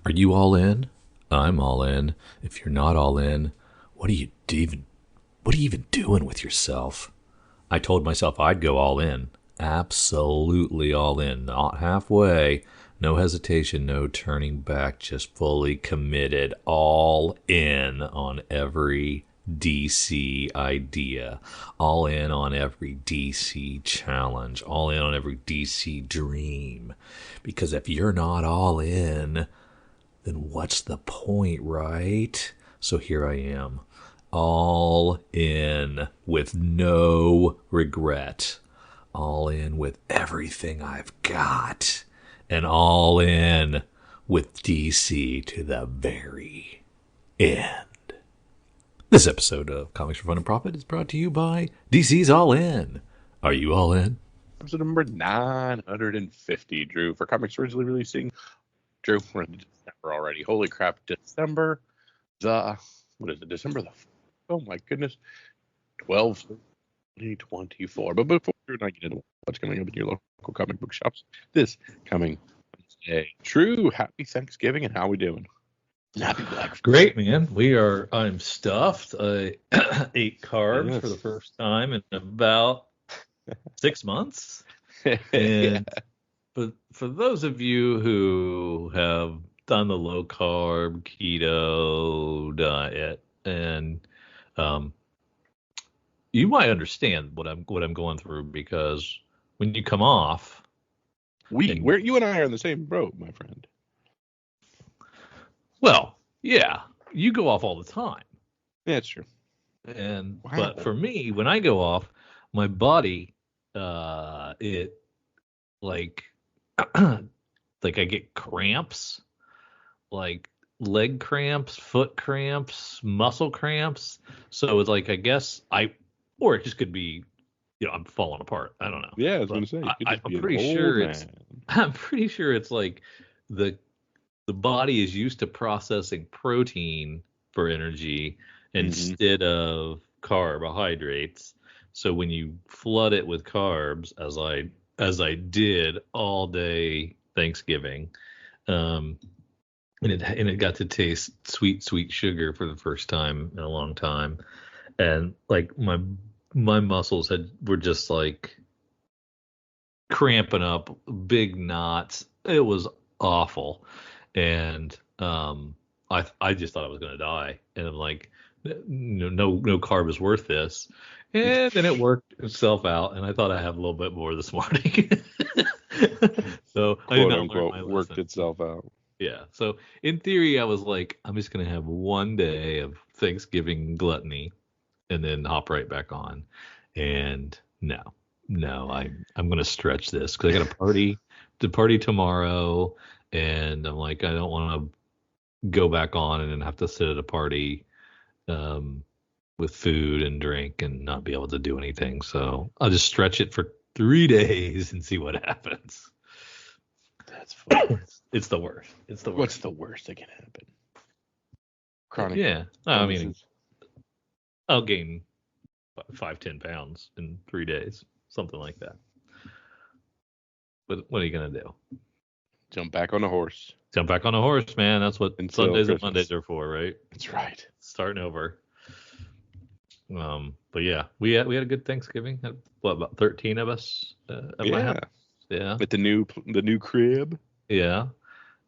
Are you all in? I'm all in. If you're not all in, what are you even what are you even doing with yourself? I told myself I'd go all in. Absolutely all in. Not halfway. No hesitation, no turning back, just fully committed, all in on every DC idea, all in on every DC challenge, all in on every DC dream. Because if you're not all in, then what's the point, right? So here I am, all in with no regret, all in with everything I've got, and all in with DC to the very end. This episode of Comics for Fun and Profit is brought to you by DC's All In. Are you all in? Episode number 950, Drew, for comics originally releasing. Drew, we're in December already. Holy crap, December what is it? December oh my goodness, 12, 2024. But before we get into what's coming up in your local comic book shops this coming Wednesday, Drew, happy Thanksgiving, and how we doing? Happy Black. Great, man. I'm stuffed. I ate carbs for the first time in about 6 months. And but for those of you who have done the low carb keto diet, and you might understand what I'm going through, because when you come off, you and I are in the same boat, my friend. Well, yeah, you go off all the time. Yeah, it's true. And But for me, when I go off, my body, it like like I get cramps, like leg cramps, foot cramps, muscle cramps. So it's like, I guess or it just could be, I'm falling apart. I don't know. Yeah, I was going to say. I'm pretty sure I'm pretty sure it's like the body is used to processing protein for energy instead of carbohydrates. So when you flood it with carbs, as I did all day Thanksgiving, and it got to taste sweet sugar for the first time in a long time, and like my muscles were just like cramping up, big knots. It was awful. And I just thought I was going to die. And I'm like, no carb is worth this. And then it worked itself out, and I thought I had a little bit more this morning. So I did not learn my lesson. Worked itself out. Yeah. So in theory, I was like, I'm just going to have one day of Thanksgiving gluttony and then hop right back on. And no, I'm going to stretch this, because I got a party tomorrow. And I'm like, I don't want to go back on and then have to sit at a party with food and drink and not be able to do anything. So I'll just stretch it for 3 days and see what happens. That's fun. It's the worst. What's the worst that can happen? Chronic. Yeah. I mean, I'll gain 5-10 pounds in 3 days, something like that. But what are you going to do? Jump back on a horse. Jump back on a horse, man. That's what Sundays and Mondays are for, right? That's right. Starting over. But yeah, we had a good Thanksgiving. What, about 13 of us at my house? Yeah. At the new crib. Yeah.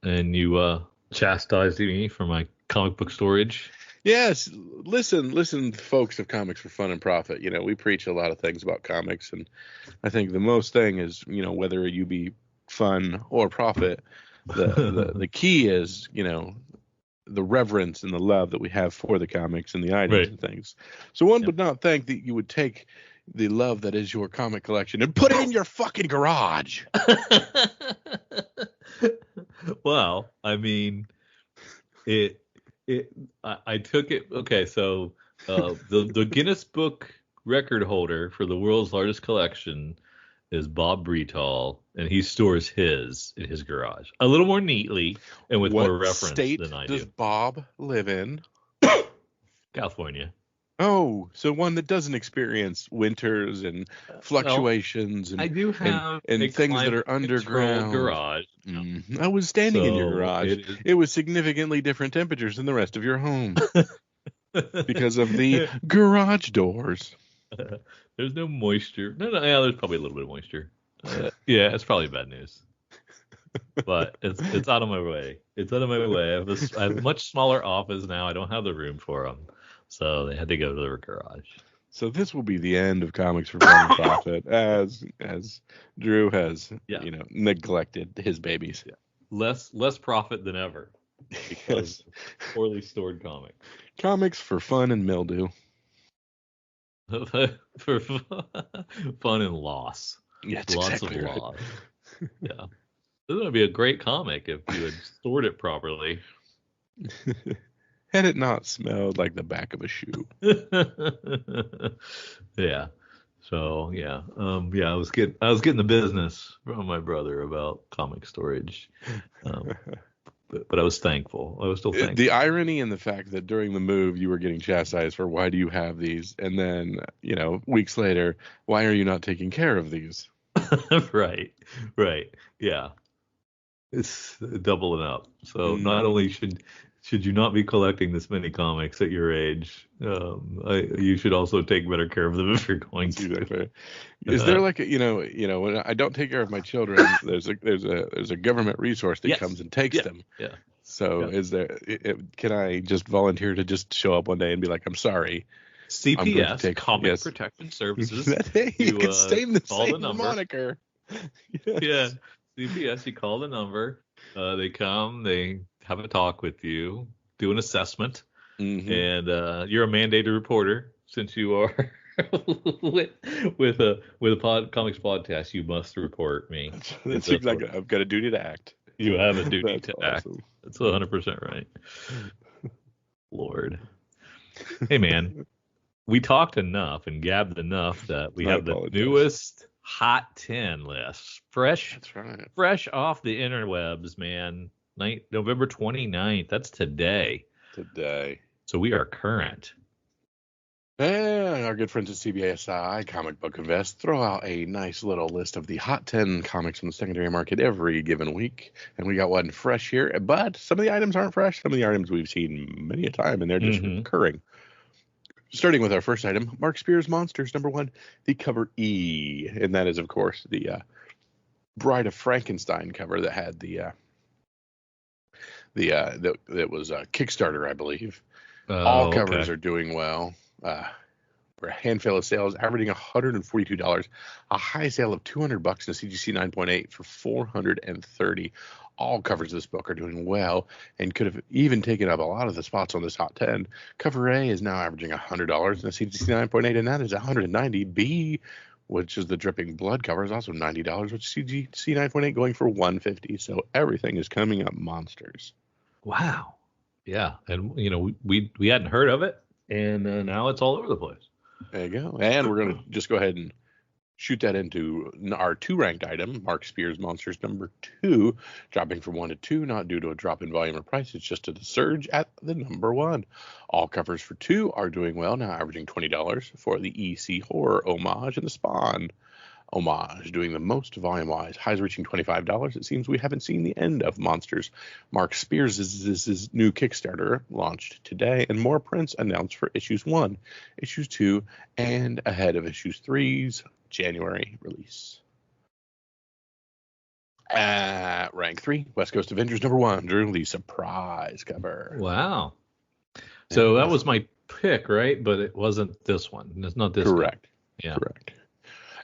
And you chastised me for my comic book storage. Yes. Listen, folks of Comics for Fun and Profit. We preach a lot of things about comics, and I think the most thing is, whether you be fun or profit, the key is, the reverence and the love that we have for the comics and the items and things. So one would not think that you would take the love that is your comic collection and put it in your fucking garage. Well, I mean, I took it. Okay, so the Guinness Book record holder for the world's largest collection is Bob Bretal, and he stores his in his garage a little more neatly and with more reference than I do. What state does Bob live in? California. Oh, so one that doesn't experience winters and Well, fluctuations I do and have a and things that are climate-controlled underground. garage. I was standing in your So garage. it is. It was significantly different temperatures than the rest of your home because of the garage doors. There's no moisture. No, yeah, there's probably a little bit of moisture. Yeah, it's probably bad news. But it's out of my way. It's out of my way. I have a much smaller office now. I don't have the room for them, so they had to go to their garage. So this will be the end of Comics for Fun and Profit, as Drew has neglected his babies. Yeah. Less profit than ever because of poorly stored comics. Comics for fun and mildew. For fun and loss. Yeah, Lots exactly of right. loss. Yeah. This would be a great comic if you had stored it properly. Had it not smelled like the back of a shoe. Yeah. So yeah. I was getting the business from my brother about comic storage. But I was thankful. I was still thankful. The irony in the fact that during the move you were getting chastised for why do you have these, and then weeks later, why are you not taking care of these? Right. Yeah. It's doubling up. So not only should you not be collecting this many comics at your age, you should also take better care of them if you're going to. Exactly. Is there like when I don't take care of my children, there's a government resource that comes and takes them. Yeah. So is there? Can I just volunteer to just show up one day and be like, I'm sorry. CPS, Comic Protection Services. You can same the moniker. Yeah. CPS, you call the number. They come, they have a talk with you, do an assessment, and you're a mandated reporter since you are with a comics podcast. You must report me. That's exactly. I've got a duty to act. You have a duty to act. Awesome. That's 100% right. Lord, hey man, we talked enough and gabbed enough that we have the newest Hot 10 list, fresh off the interwebs, man. November 29th. That's today. So we are current. And our good friends at CBSI Comic Book Invest throw out a nice little list of the hot 10 comics from the secondary market every given week. And we got one fresh here, but some of the items aren't fresh. Some of the items we've seen many a time, and they're just recurring. Starting with our first item, Mark Spears Monsters, number 1, the cover E. And that is, of course, the Bride of Frankenstein cover that had that was a Kickstarter, I believe. All covers are doing well. For a handful of sales, averaging $142, a high sale of $200 in a CGC 9.8 for $430. All covers of this book are doing well and could have even taken up a lot of the spots on this Hot 10. Cover A is now averaging $100 in a CGC 9.8, and that is $190. B, which is the Dripping Blood cover, is also $90, which CGC 9.8 going for $150. So everything is coming up monsters. Wow. Yeah, and we hadn't heard of it, and now it's all over the place. There you go. And we're going to just go ahead and shoot that into our 2-ranked item, Mark Spears Monsters number 2, dropping from 1 to 2, not due to a drop in volume or price. It's just to the surge at the number 1. All covers for 2 are doing well, now averaging $20 for the EC Horror Homage and the Spawn Homage, doing the most volume-wise. Highs reaching $25. It seems we haven't seen the end of Monsters. Mark Spears is his new Kickstarter launched today, and more prints announced for issues 1, issues 2, and ahead of issues 3's January release. At rank 3, West Coast Avengers number 1, Drew, the surprise cover. Wow. So that was my pick, right? But it wasn't this one. It's not this. Correct. Yeah. Correct.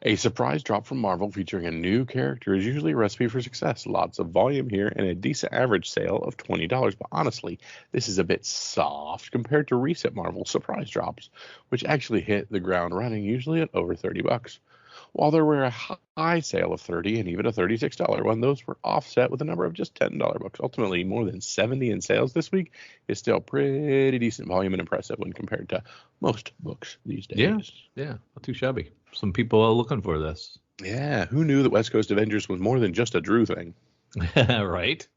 A surprise drop from Marvel featuring a new character is usually a recipe for success. Lots of volume here and a decent average sale of $20. But honestly, this is a bit soft compared to recent Marvel surprise drops, which actually hit the ground running, usually at over $30. While there were a high sale of $30 and even a $36 one, those were offset with a number of just $10 books. Ultimately, more than 70 in sales this week is still pretty decent volume and impressive when compared to most books these days. Yeah, not too shabby. Some people are looking for this. Yeah, who knew that West Coast Avengers was more than just a Drew thing? Right.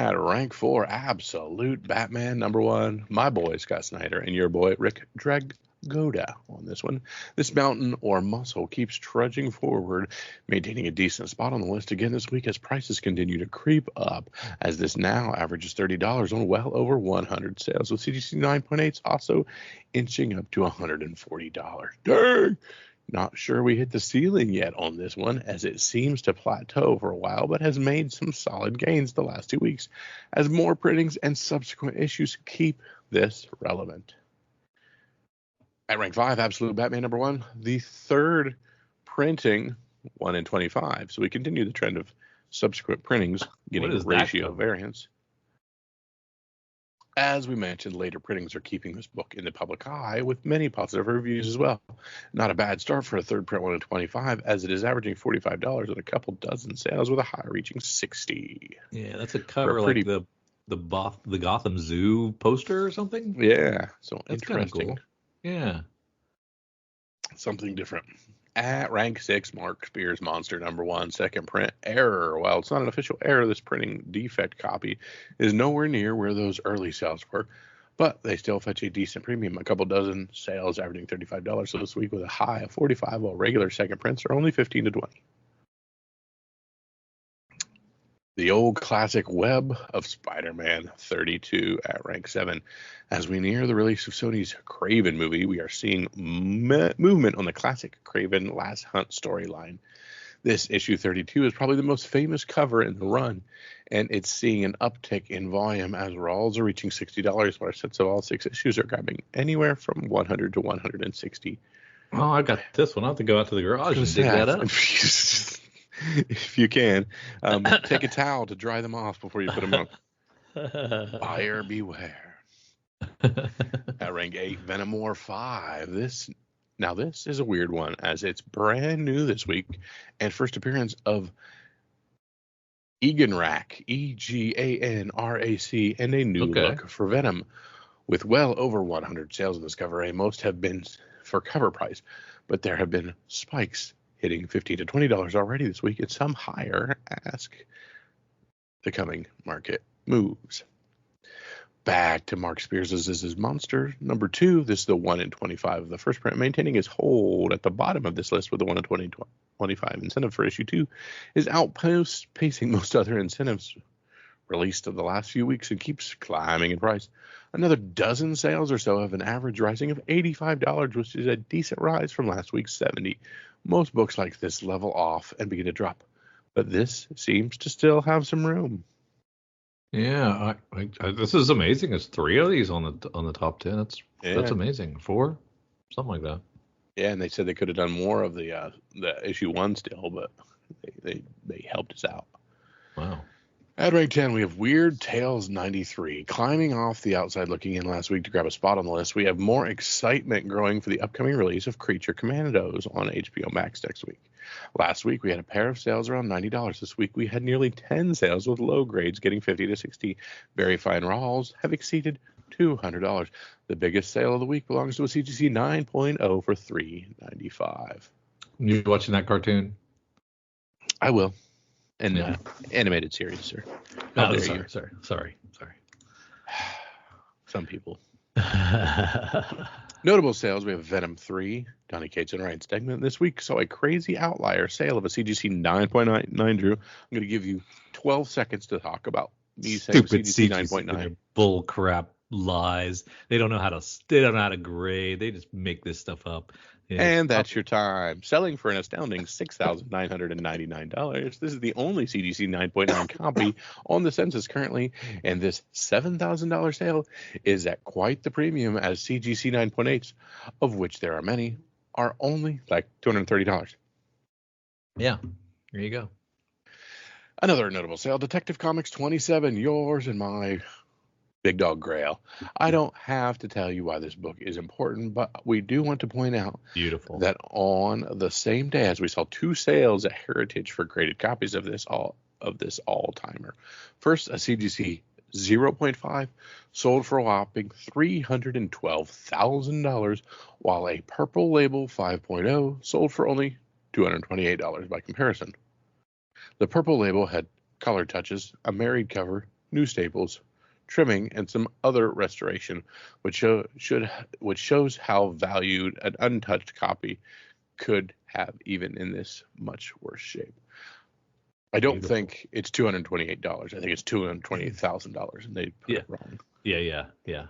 At rank 4, Absolute Batman #1, my boy Scott Snyder and your boy Rick Dragoda on this one. This mountain or muscle keeps trudging forward, maintaining a decent spot on the list again this week as prices continue to creep up, as this now averages $30 on well over 100 sales, with CGC 9.8s also inching up to $140. Dang! Not sure we hit the ceiling yet on this one, as it seems to plateau for a while, but has made some solid gains the last 2 weeks, as more printings and subsequent issues keep this relevant. At rank 5, Absolute Batman #1, the third printing, 1 in 25. So we continue the trend of subsequent printings getting ratio variance. As we mentioned, later printings are keeping this book in the public eye, with many positive reviews as well. Not a bad start for a third print 1 in 25, as it is averaging $45 and a couple dozen sales, with a high reaching 60. Yeah, that's a cover like the Gotham Zoo poster or something. Yeah, so that's interesting. Cool. Yeah, something different. At rank 6, Mark Spears Monster #1, second print error. While it's not an official error, this printing defect copy is nowhere near where those early sales were, but they still fetch a decent premium. A couple dozen sales averaging $35 this week, with a high of 45, while regular second prints are only 15 to 20. The old classic Web of Spider-Man 32 at rank 7. As we near the release of Sony's Kraven movie, we are seeing movement on the classic Kraven Last Hunt storyline. This issue 32 is probably the most famous cover in the run, and it's seeing an uptick in volume as Rawls are reaching $60, while sets of all 6 issues are grabbing anywhere from $100 to $160. Oh, I got this one. I'll have to go out to the garage and dig that up. If you can, take a towel to dry them off before you put them on. Buyer beware. At rank 8, Venom War 5. This is a weird one, as it's brand new this week, and first appearance of Eganrac, EGANRAC, and a new look for Venom. With well over 100 sales in this cover, most have been for cover price, but there have been spikes hitting $15 to $20 already this week, and some higher as the coming market moves. Back to Mark Spears' This Is Monster #2. This is the 1 in 25 of the first print, maintaining his hold at the bottom of this list with the 1 in 25 incentive for issue 2, is outpacing most other incentives released in the last few weeks and keeps climbing in price. Another dozen sales or so have an average rising of $85, which is a decent rise from last week's $70. Most books like this level off and begin to drop, but this seems to still have some room. Yeah, this is amazing. It's 3 of these on the top 10. That's amazing. 4, something like that. Yeah, and they said they could have done more of the issue 1 still, but they helped us out. Wow. At rank 10, we have Weird Tales 93. Climbing off the outside looking in last week to grab a spot on the list, we have more excitement growing for the upcoming release of Creature Commandos on HBO Max next week. Last week, we had a pair of sales around $90. This week, we had nearly 10 sales with low grades getting $50 to $60. Very fine Rawls have exceeded $200. The biggest sale of the week belongs to a CGC 9.0 for $395. You watching that cartoon? I will. And animated series, sir. Oh, sorry. Some people. Notable sales, we have Venom 3, Donny Cates and Ryan Stegman. This week saw a crazy outlier sale of a CGC 9.9. Drew, I'm going to give you 12 seconds to talk about these stupid CGC 9.9. Bull crap lies. They don't know how to grade. They just make this stuff up. Yeah. And that's your time. Selling for an astounding $6,999. This is the only CGC 9.9 copy on the census currently, and this $7,000 sale is at quite the premium, as CGC 9.8s, of which there are many, are only like $230. Yeah, there you go. Another notable sale, Detective Comics 27, yours and my Big Dog Grail. I don't have to tell you why this book is important, but we do want to point out that on the same day as we saw 2 sales at Heritage for graded copies of this all-timer. First, a CGC 0.5 sold for a whopping $312,000, while a Purple Label 5.0 sold for only $228 by comparison. The Purple Label had color touches, a married cover, new staples, trimming, and some other restoration, which shows how valued an untouched copy could have, even in this much worse shape. I don't think it's $228. I think it's $228,000, and they put it wrong. Yeah.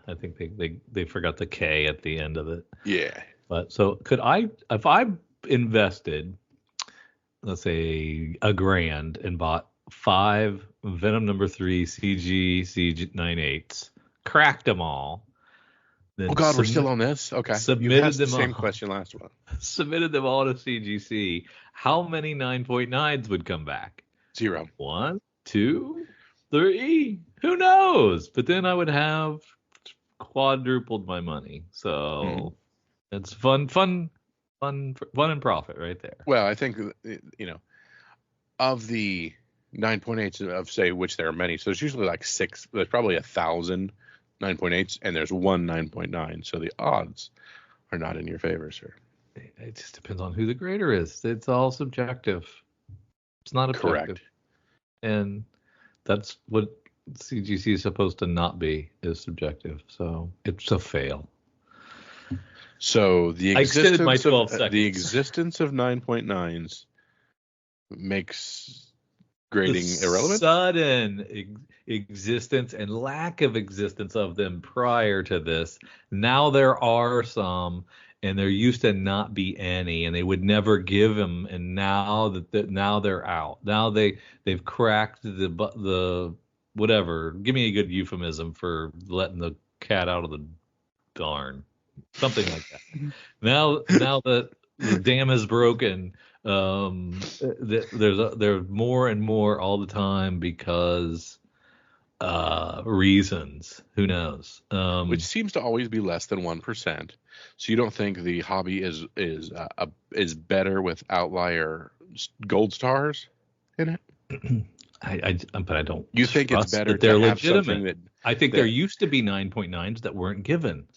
I think they forgot the K at the end of it. Yeah. But so if I invested, let's say $1,000 and bought 5 Venom number 3 CG98s, cracked them all. Oh God, we're still on this? Okay. Submitted them the same question last one. Submitted them all to CGC. How many 9.9s would come back? 0. 1, 2, 3. Who knows? But then I would have quadrupled my money. So it's fun and profit right there. Well, I think, of the 9.8s of, say, which there are many, so there's usually like 6, there's probably 1,000 9.8s, and there's one 9.9, so the odds are not in your favor, sir. It just depends on who the grader is. It's all subjective. It's not objective. Correct. And that's what CGC is supposed to not be, is subjective. So it's a fail. So I extended my 12 seconds. The existence of 9.9s makes grading irrelevant? Sudden existence and lack of existence of them prior to this. Now there are some, and there used to not be any, and they would never give them. And now now they're out. Now they've cracked the whatever. Give me a good euphemism for letting the cat out of the barn. Something like that. Now that the dam is broken, there's more and more all the time because reasons. Who knows? Which seems to always be less than 1%. So you don't think the hobby is better with outlier gold stars in it? But I don't. You think it's better that they're to have legitimate? Something that I think there used to be 9.9s that weren't given,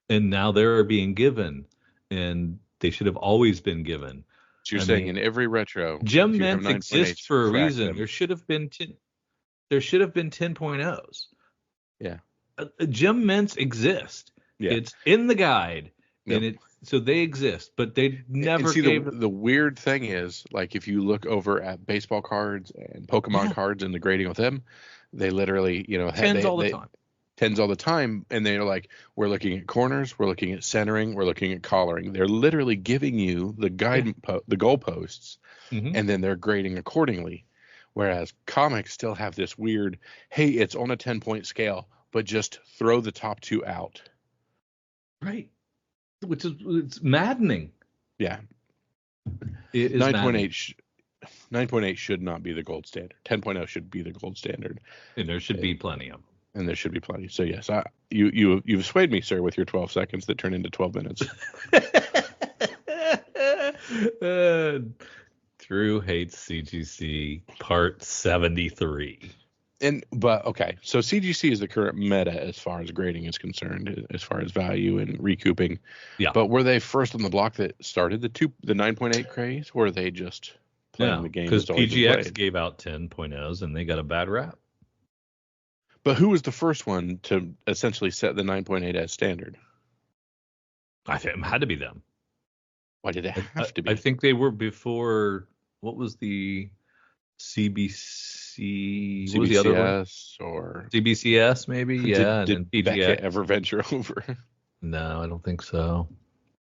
and now they're being given, and they should have always been given. So you're saying in every retro, gem mints exist for a reason. There should have been 10.0s. Yeah. Gem mints exist. Yeah. It's in the guide, and so they exist, but they never gave. The weird thing is, like, if you look over at baseball cards and Pokemon cards and the grading with them, they literally, tens all the time. 10s all the time, and they're like, we're looking at corners, we're looking at centering, we're looking at collaring. They're literally giving you the guide, the goalposts, and then they're grading accordingly. Whereas comics still have this weird, hey, it's on a 10-point scale, but just throw the top 2 out. Right. Which is, it's maddening. Yeah. It is 9.8 should not be the gold standard. 10.0 should be the gold standard. And there should be plenty of them. And there should be plenty. So yes, you've swayed me, sir, with your 12 seconds that turn into 12 minutes. Drew hates CGC part 73. But okay, so CGC is the current meta as far as grading is concerned, as far as value and recouping. Yeah. But were they first on the block that started the 9.8 craze, or were they just playing the game? Because PGX gave out 10.0s and they got a bad rap. But who was the first one to essentially set the 9.8 as standard? I think it had to be them. Why did it have to be? I think they were before. What was the CBC? What was the other one? Or CBCS maybe? Yeah. Did Beckett ever venture over? No, I don't think so.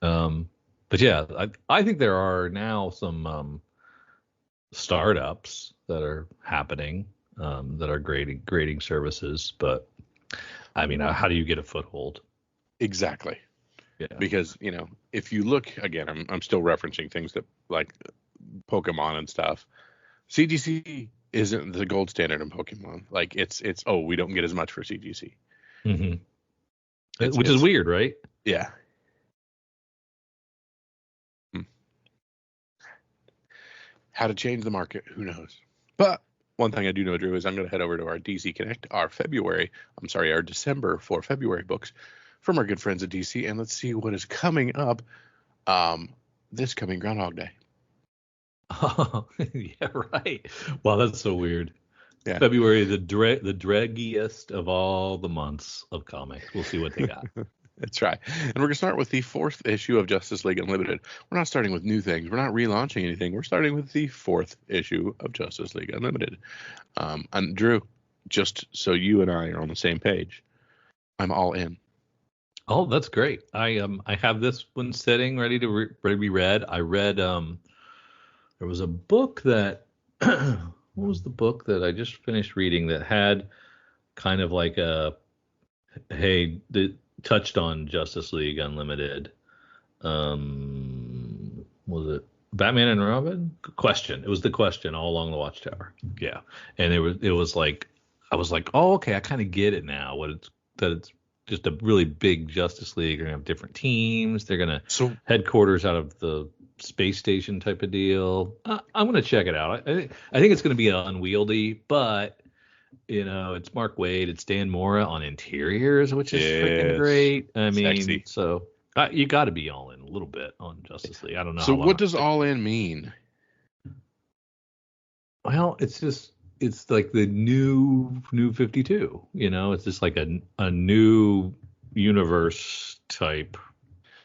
But yeah, I think there are now some startups that are happening. That are grading services, but I mean, how do you get a foothold? Exactly. Yeah. Because if you look again, I'm still referencing things that like Pokemon and stuff. CGC isn't the gold standard in Pokemon. Like it's we don't get as much for CGC. Which is weird, right? Yeah. How to change the market? Who knows? But one thing I do know, Drew, is I'm going to head over to our DC Connect, our December for February books from our good friends at DC, and let's see what is coming up this coming Groundhog Day. Oh, yeah, right. Wow, that's so weird. Yeah. February, the draggiest of all the months of comics. We'll see what they got. That's right. And we're going to start with the 4th issue of Justice League Unlimited. We're not starting with new things. We're not relaunching anything. We're starting with the 4th issue of Justice League Unlimited. And Drew, just so you and I are on the same page, I'm all in. Oh, that's great. I have this one sitting ready to be read. I read there was a book that what was the book that I just finished reading that had kind of like a touched on Justice League Unlimited. Was it Batman and Robin? Question. It was the Question all along the Watchtower. Yeah, and it was like I was like, oh, okay, I kind of get it now. It's just a really big Justice League. They're gonna have different teams. They're gonna headquarters out of the space station type of deal. I'm gonna check it out. I think it's gonna be unwieldy, but it's Mark Waid, it's Dan Mora on interiors, which is freaking great. I mean, sexy. So you got to be all in a little bit on Justice League. I don't know. So what does all in mean? Well, it's like the new 52. It's just like a new universe type.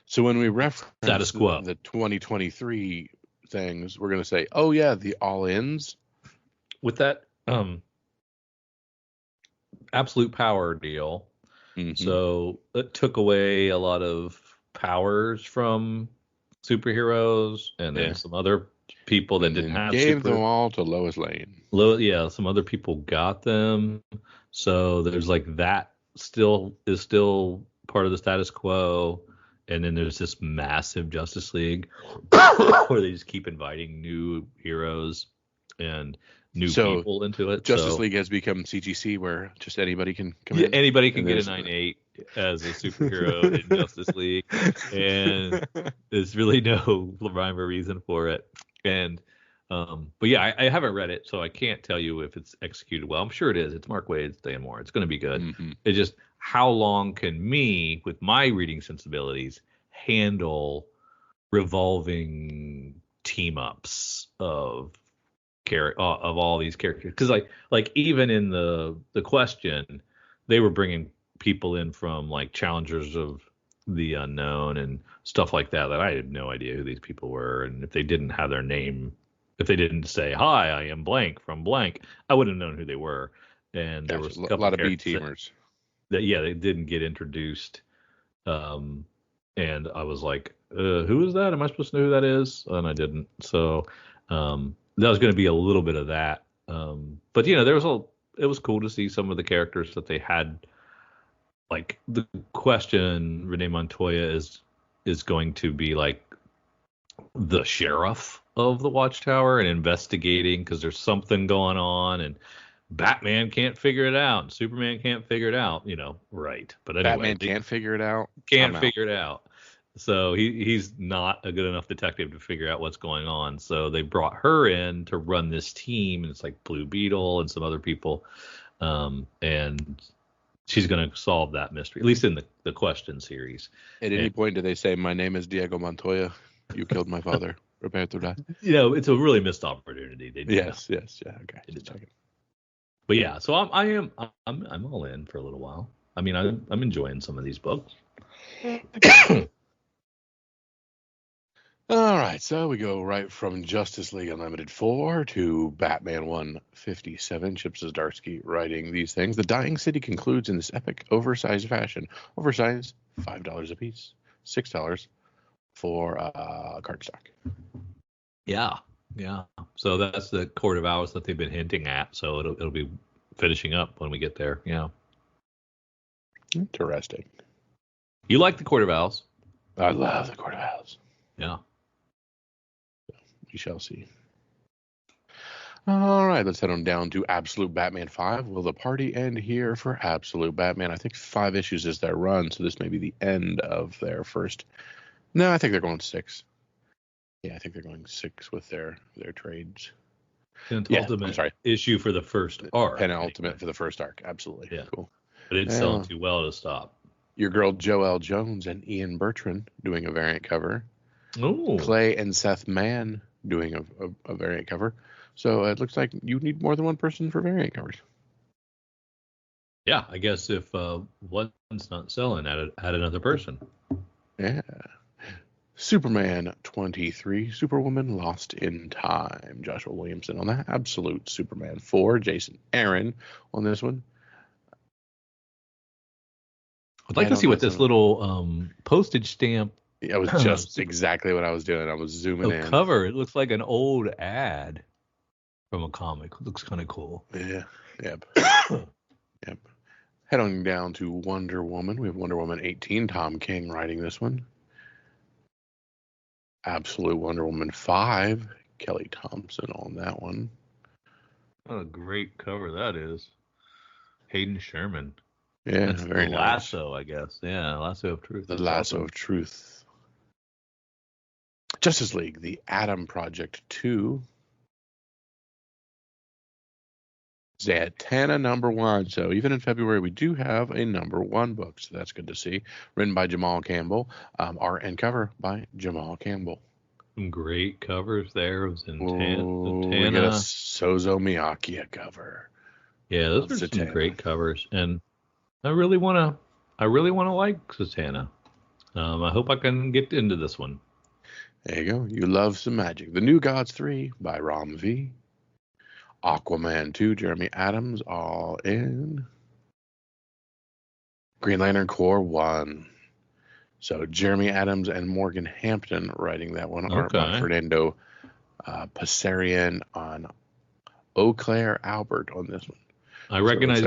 So when we reference status quo, the 2023 things, we're going to say, oh yeah, the all-ins with that absolute power deal. Mm-hmm. So it took away a lot of powers from superheroes, and then some other people that didn't have gave them all to Lois Lane. Some other people got them. So there's like that is still part of the status quo. And then there's this massive Justice League where they just keep inviting new heroes and new people into it. Justice League has become CGC, where just anybody can come in. Anybody can get a 9/8 as a superhero in Justice League, and there's really no rhyme or reason for it. And but yeah, I haven't read it, so I can't tell you if it's executed well. I'm sure it is. It's Mark Waid, it's Dan Moore. It's going to be good. Mm-hmm. It's just how long can me, with my reading sensibilities, handle revolving team ups of all these characters? Because like even in the Question, they were bringing people in from like Challengers of the Unknown and stuff like that I had no idea who these people were, and if they didn't have their name, if they didn't say, hi, I am blank from blank, I wouldn't have known who they were. And there was a lot of B-teamers that they didn't get introduced. And I was like, who is that? Am I supposed to know who that is? And I didn't. So that was going to be a little bit of that. But it was cool to see some of the characters that they had. Like the Question, Renee Montoya is going to be like the sheriff of the Watchtower and investigating because there's something going on, and Batman can't figure it out, and Superman can't figure it out, right? But anyway, Batman can't figure it out. Can't figure it out. So he's not a good enough detective to figure out what's going on. So they brought her in to run this team, and it's like Blue Beetle and some other people, and she's going to solve that mystery, at least in the Question series. At any point, do they say, my name is Diego Montoya, you killed my father, prepare to die? It's a really missed opportunity. Yes, yeah, okay. But yeah, so I'm all in for a little while. I mean, I'm enjoying some of these books. All right, so we go right from Justice League Unlimited 4 to Batman 157. Chip Zdarsky writing these things. The Dying City concludes in this epic, oversized fashion. Oversized, $5 a piece, $6 for cardstock. Yeah. So that's the Court of Owls that they've been hinting at. So it'll be finishing up when we get there. Yeah. Interesting. You like the Court of Owls? I love the Court of Owls. Yeah. We shall see. All right, let's head on down to Absolute Batman 5. Will the party end here for Absolute Batman? I think 5 issues is their run, so this may be the end of their first. No, I think they're going 6. Yeah, I think they're going 6 with their trades. Penultimate issue for the first arc. Penultimate for the first arc, absolutely. Yeah. Cool. But it's selling too well to stop. Your girl Joelle Jones and Ian Bertrand doing a variant cover. Ooh. Clay and Seth Mann doing a variant cover. So it looks like you need more than one person for variant covers. Yeah, I guess if one's not selling, add another person. Yeah. Superman 23, Superwoman Lost in Time. Joshua Williamson on that. Absolute Superman 4. Jason Aaron on this one. I'd like to see what this little postage stamp. That was just exactly what I was doing. I was zooming in. Cover. It looks like an old ad from a comic. It looks kind of cool. Yeah. Yep. Yep. Heading down to Wonder Woman. We have Wonder Woman 18. Tom King writing this one. Absolute Wonder Woman 5. Kelly Thompson on that one. What a great cover that is. Hayden Sherman. Yeah, that's very the nice. Lasso, I guess. Yeah, Lasso of Truth. The Lasso of Truth. Justice League, the Atom Project 2. Zatanna #1. So even in February, we do have a #1 book. So that's good to see. Written by Jamal Campbell. Art and cover by Jamal Campbell. Some great covers there. We get a Sozo Miyake cover. Yeah, those are some great covers. And I really want to like Zatanna. I hope I can get into this one. There you go. You love some magic. The New Gods 3 by Ram V. Aquaman 2, Jeremy Adams, all in. Green Lantern Corps 1. So Jeremy Adams and Morgan Hampton writing that one. Art by Fernando Passerian on Eau Claire Albert on this one. I recognize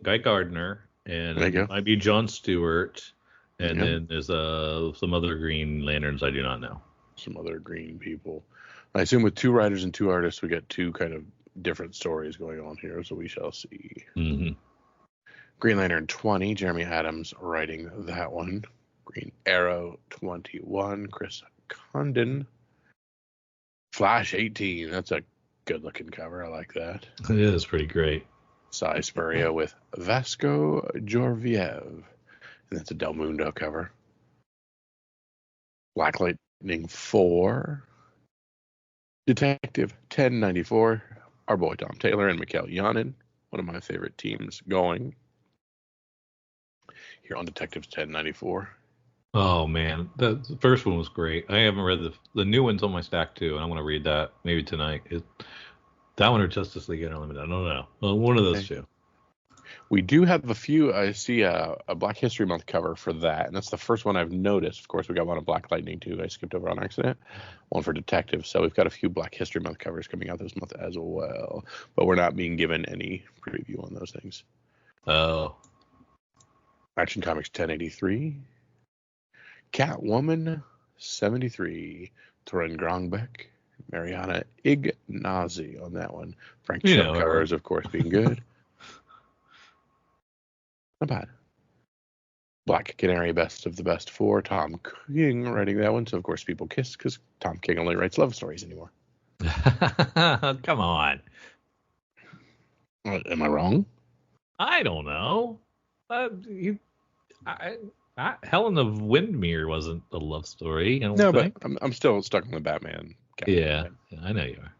Guy Gardner, and it might be John Stewart, and then there's some other Green Lanterns I do not know. Some other green people. I assume with 2 writers and 2 artists, we get 2 kind of different stories going on here, so we shall see. Mm-hmm. Green Lantern 20, Jeremy Adams writing that one. Green Arrow 21, Chris Condon. Flash 18, that's a good-looking cover. I like that. It is pretty great. Cy Spurrier with Vasco Georgiev. And that's a Del Mundo cover. Black Lightning 4. Detective 1094. Our boy Tom Taylor and Mikkel Janin. One of my favorite teams going. Here on Detectives 1094. Oh, man. The first one was great. I haven't read the new one's on my stack, too, and I want to read that maybe tonight. That one or Justice League Unlimited. I don't know. Well, one of those two. We do have a few. I see a Black History Month cover for that, and that's the first one I've noticed. Of course, we got one of Black Lightning, too. I skipped over on accident. One for Detective. So we've got a few Black History Month covers coming out this month as well. But we're not being given any preview on those things. Oh. Action Comics 1083. Catwoman 73. Torin Grongbeck. Mariana Ignazi on that one. Frank Cho covers, of course, being good. Not bad. Black Canary, Best of the Best 4. Tom King writing that one. So, of course, people kiss because Tom King only writes love stories anymore. Come on. Am I wrong? I don't know. Helen of Windmere wasn't a love story. But I'm still stuck on the Batman. Yeah, I know you are.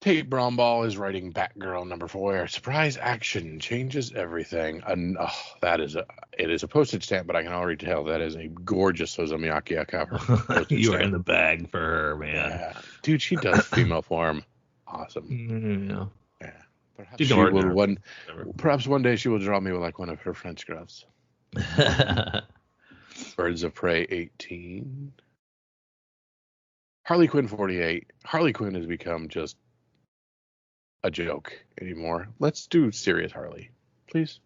Tate Bromball is writing Batgirl #4. Surprise action changes everything. And it is a postage stamp, but I can already tell that is a gorgeous Sozo Miyake cover. You are in the bag for her, man. Yeah. Dude, she does female form. Awesome. Yeah. Perhaps one day she will draw me with like one of her French girls. Birds of Prey 18. Harley Quinn 48. Harley Quinn has become just a joke anymore. Let's do serious Harley, please.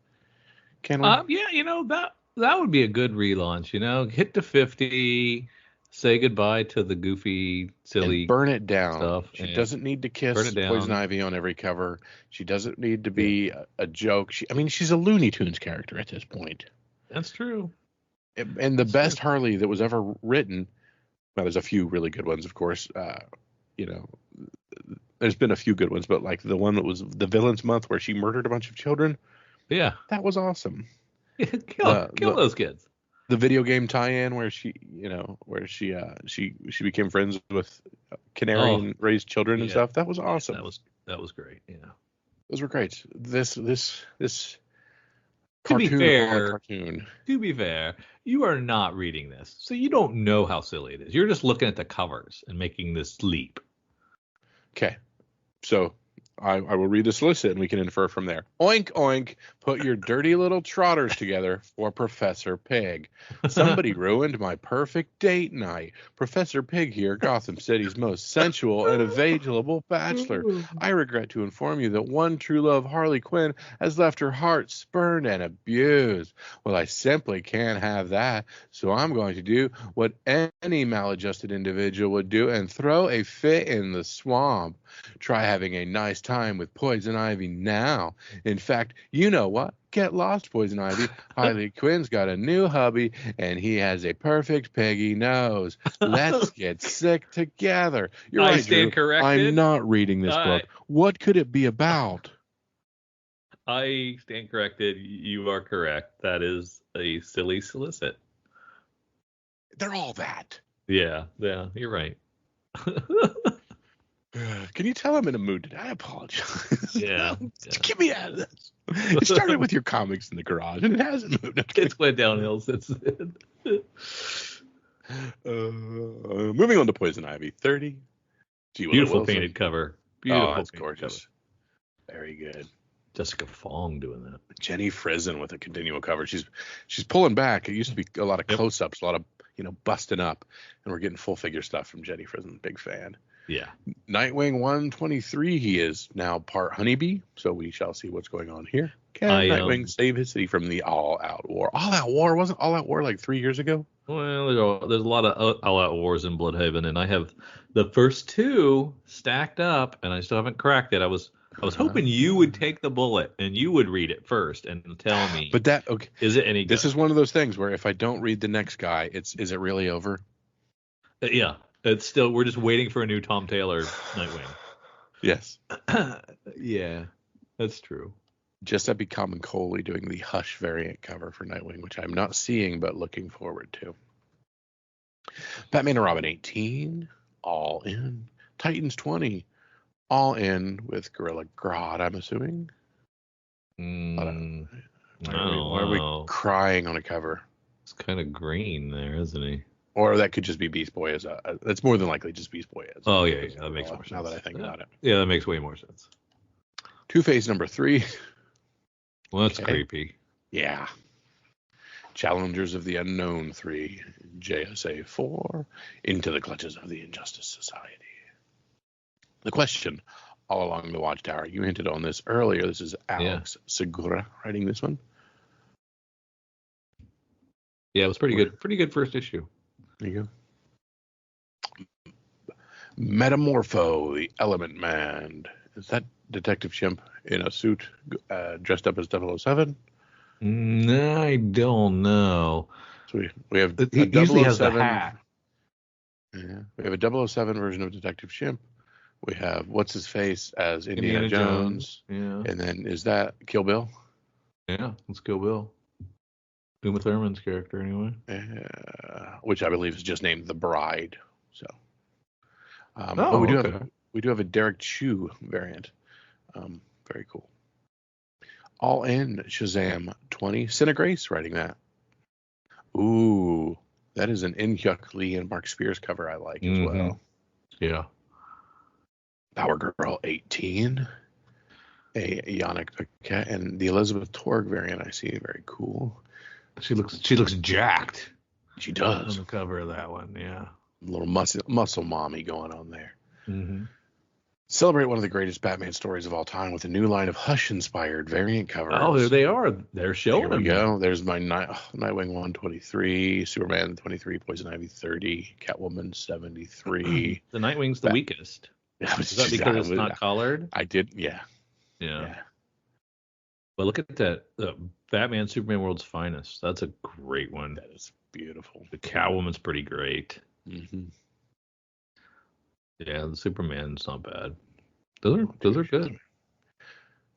Can we? Yeah, that would be a good relaunch. Hit the 50, say goodbye to the goofy, silly, and burn it down stuff. She doesn't need to kiss Poison Ivy on every cover. She doesn't need to be a joke. She's a Looney Tunes character at this point. That's true. And the best Harley that was ever written. Well, there's a few really good ones, of course. There's been a few good ones, but like the one that was the Villains Month where she murdered a bunch of children. Yeah. That was awesome. Kill those kids. The video game tie-in where she became friends with Canary Oh, and raised children and yeah. stuff. That was awesome. That was great. Yeah. Those were great. This To be cartoon upon fair, cartoon. you are not reading this, so you don't know how silly it is. You're just looking at the covers and making this leap. Okay, so I will read the solicit and we can infer from there. Oink, oink, put your dirty little trotters together for Professor Pig. Somebody ruined my perfect date night. Professor Pig here, Gotham City's most sensual and available bachelor. I regret to inform you that one true love, Harley Quinn, has left her heart spurned and abused. Well, I simply can't have that, so I'm going to do what any maladjusted individual would do and throw a fit in the swamp. Try having a nice time with Poison Ivy now. In fact, you know what? Get lost, Poison Ivy. Harley Quinn's got a new hubby, and he has a perfect piggy nose. Let's get sick together. You're right, Drew. Corrected. I'm not reading this book. What could it be about? I stand corrected. You are correct. That is a silly solicit. They're all that. Yeah, you're right. Can you tell I'm in a mood today? I apologize. Yeah. Get me out of this. It started with your comics in the garage, and it hasn't moved. It's went downhill since then. Moving on to Poison Ivy 30. Beautiful painted cover. Beautiful. That's gorgeous. Cover. Very good. Jessica Fong doing that. Jenny Frizen with a continual cover. She's pulling back. It used to be a lot of close-ups, a lot of busting up, and we're getting full figure stuff from Jenny Frizen. Big fan. Yeah. Nightwing 123. He is now part honeybee, so we shall see what's going on here. Can Nightwing save his city from the all-out war? All-out war? Wasn't all-out war like 3 years ago? Well, there's a lot of all-out wars in Bloodhaven, and I have the first two stacked up, and I still haven't cracked it. I was hoping you would take the bullet and you would read it first and tell me. But is it any good? This is one of those things where if I don't read the next guy, is it really over? Yeah. It's still, we're just waiting for a new Tom Taylor Nightwing. Yes. Yeah, that's true. Giuseppe Camuncoli doing the Hush variant cover for Nightwing, which I'm not seeing but looking forward to. Batman and Robin 18, all in. Titans 20, all in with Gorilla Grodd, I'm assuming. Why are we crying on a cover? It's kind of green there, isn't he? Or that could just be Beast Boy as that's more than likely just Beast Boy as. Oh yeah, that makes more sense. Now that I think about it. Yeah, that makes way more sense. Two-Face number 3. Well, that's creepy. Yeah. Challengers of the Unknown 3, JSA 4, Into the Clutches of the Injustice Society. The question all along the Watchtower. You hinted on this earlier. This is Alex Segura writing this one. Yeah, it was pretty good. Pretty good first issue. There you go. Metamorpho, the Element Man. Is that Detective Chimp in a suit dressed up as 007? I don't know. So we have he usually has the hat. Yeah, we have a 007 version of Detective Chimp. We have what's his face as Indiana Jones. Yeah. And then is that Kill Bill? Yeah, it's Kill Bill. Uma Thurman's character, anyway. Which I believe is just named The Bride. So, but we do have a Derek Chew variant. Very cool. All in Shazam 20. Cinna Grace writing that. Ooh, that is an In-Hyuk Lee and Mark Spears cover I like as well. Yeah. Power Girl 18. A Yannick Paquette and the Elizabeth Torg variant I see. Very cool. She looks jacked. She does. On the cover of that one, yeah. A little muscle mommy going on there. Mm-hmm. Celebrate one of the greatest Batman stories of all time with a new line of Hush-inspired variant covers. Oh, there they are. They're showing them. Here we go. There's my Nightwing 123, Superman 23, Poison Ivy 30, Catwoman 73. The Nightwing's the weakest. Is that because it's not colored? I did, yeah. But look at that. The Batman Superman World's Finest. That's a great one. That is beautiful. The Catwoman's pretty great. Mm-hmm. Yeah, the Superman's not bad. Those are good.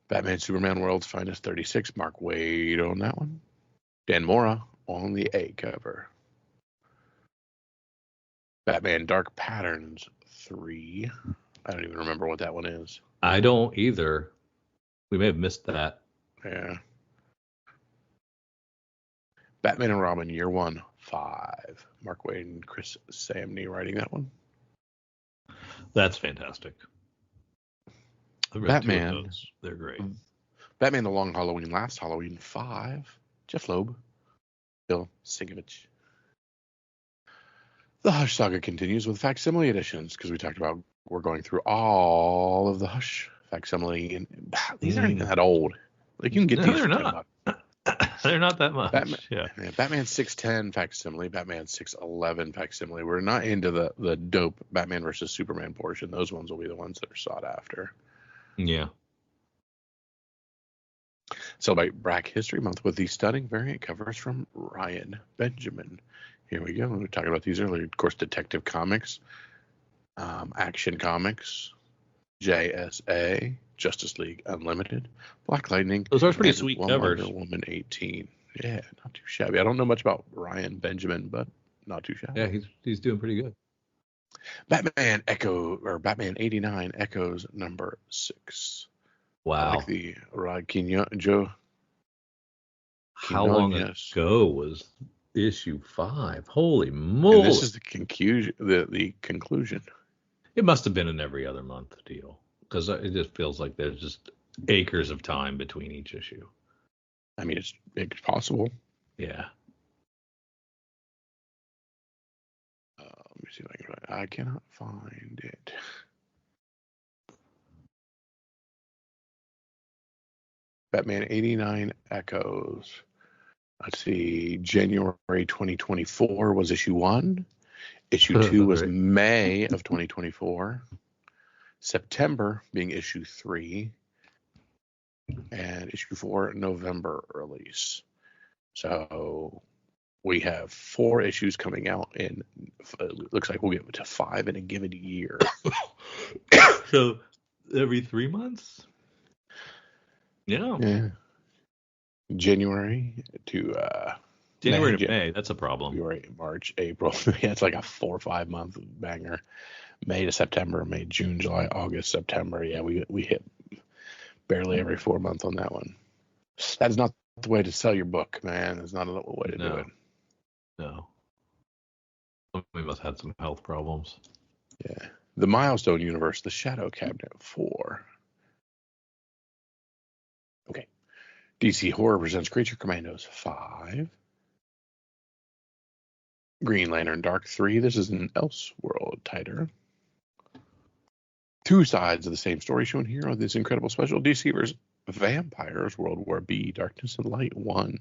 Batman Superman World's Finest 36. Mark Waid on that one. Dan Mora on the A cover. Batman Dark Patterns 3. I don't even remember what that one is. I don't either. We may have missed that. Yeah. Batman and Robin Year 1, 5. Mark Waid and Chris Samney writing that one. That's fantastic. I've read Batman. 2 of those. They're great. Batman The Long Halloween, Last Halloween, 5. Jeff Loeb. Bill Sienkiewicz. The Hush saga continues with facsimile editions, because we talked about we're going through all of the Hush facsimile, and these aren't even that old. Like, you can get these they're for not. They're not that much. Batman 610 facsimile, Batman 611 facsimile. We're not into the dope Batman versus Superman portion. Those ones will be the ones that are sought after. Yeah. Celebrate Black History Month with the stunning variant covers from Ryan Benjamin. Here we go. We were talking about these earlier. Of course, Detective Comics, Action Comics, JSA, Justice League Unlimited, Black Lightning. Those are pretty sweet covers. Wonder Woman 18. Yeah, not too shabby. I don't know much about Ryan Benjamin, but not too shabby. Yeah, he's doing pretty good. Batman 89 Echoes number 6. Wow. I like the Rod Joe. How long ago was issue 5? Holy moly! And this is the conclusion. The conclusion. It must have been an every other month deal, because it just feels like there's just acres of time between each issue. I mean, it's possible. Yeah. Let me see if I cannot find it. Batman 89 Echoes. Let's see. January 2024 was issue 1. Issue 2 was May of 2024. September being issue 3. And issue 4, November release. So we have 4 issues coming out, and it looks like we'll get to 5 in a given year. So every 3 months? Yeah. January to May. That's a problem. February, March, April. Yeah, it's like a 4 or 5 month banger. May to September, May, June, July, August, September. Yeah, we hit barely every 4 months on that one. That's not the way to sell your book, man. That's not a way to do it. No. We must have had some health problems. Yeah. The Milestone Universe, The Shadow Cabinet 4. Okay. DC Horror presents Creature Commandos 5. Green Lantern Dark 3. This is an Elseworld title. 2 sides of the same story shown here on this incredible special. DC vs. Vampires World War B Darkness and Light 1.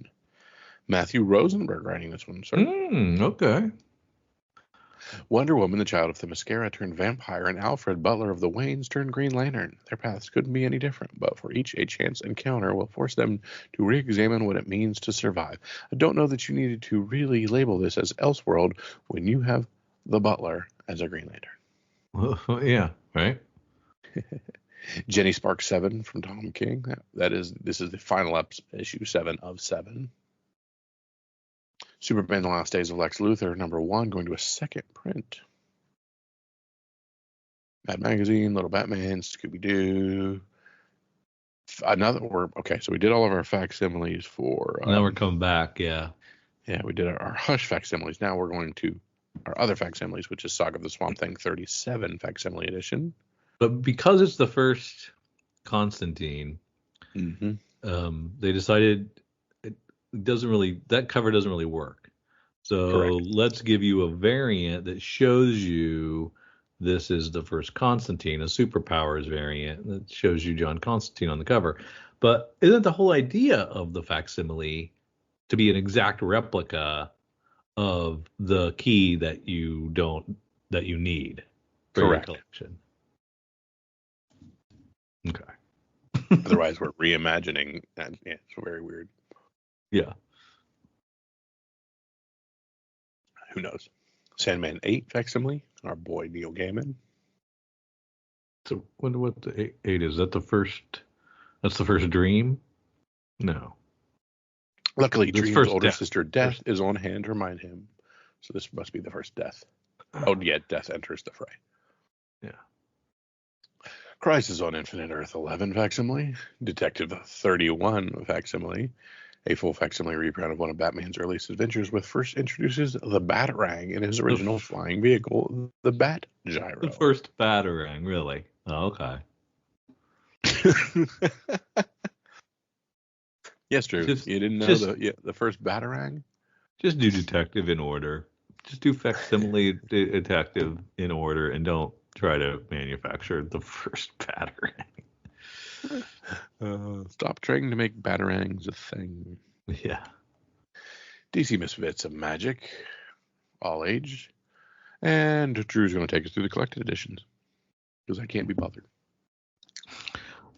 Matthew Rosenberg writing this one, sir. Okay. Wonder Woman, the Child of Themyscira, turned vampire, and Alfred Butler of the Waynes turned Green Lantern. Their paths couldn't be any different, but for each a chance encounter will force them to re-examine what it means to survive. I don't know that you needed to really label this as Elseworld when you have the Butler as a Green Lantern. Well, yeah, right? Jenny Spark 7 from Tom King. This is the final issue 7 of 7. Superman: The Last Days of Lex Luthor, number 1, going to a second print. Mad Magazine, Little Batman, Scooby-Doo. So we did all of our facsimiles for... now we're coming back, yeah. Yeah, we did our Hush facsimiles. Now we're going to our other facsimiles, which is Saga of the Swamp Thing 37 facsimile edition. But because it's the first Constantine, they decided that cover doesn't really work. So Correct. Let's give you a variant that shows you this is the first Constantine, a superpowers variant that shows you John Constantine on the cover. But isn't the whole idea of the facsimile to be an exact replica of the key that you need for your collection? Okay. Otherwise, we're reimagining that. Yeah, it's very weird. Yeah. Who knows? Sandman 8 facsimile, our boy Neil Gaiman. So wonder what the 8 is. That the first? That's the first Dream? No. Luckily, This Dream's first older death. sister Death is on hand to remind him. So this must be the first death. Oh, yeah, Death enters the fray. Yeah. Crisis on Infinite Earth 11 facsimile. Detective 31 facsimile. A full facsimile reprint of one of Batman's earliest adventures, which first introduces the Batarang in his original flying vehicle, the Bat Gyro. The first Batarang, really? Oh, okay. Yes, Drew. You didn't know the first Batarang? Just do detective in order. Just do facsimile detective in order, and don't try to manufacture the first Batarang. Stop trying to make Batarangs a thing. Yeah. DC Misfits of Magic, all age, and Drew's going to take us through the collected editions because I can't be bothered.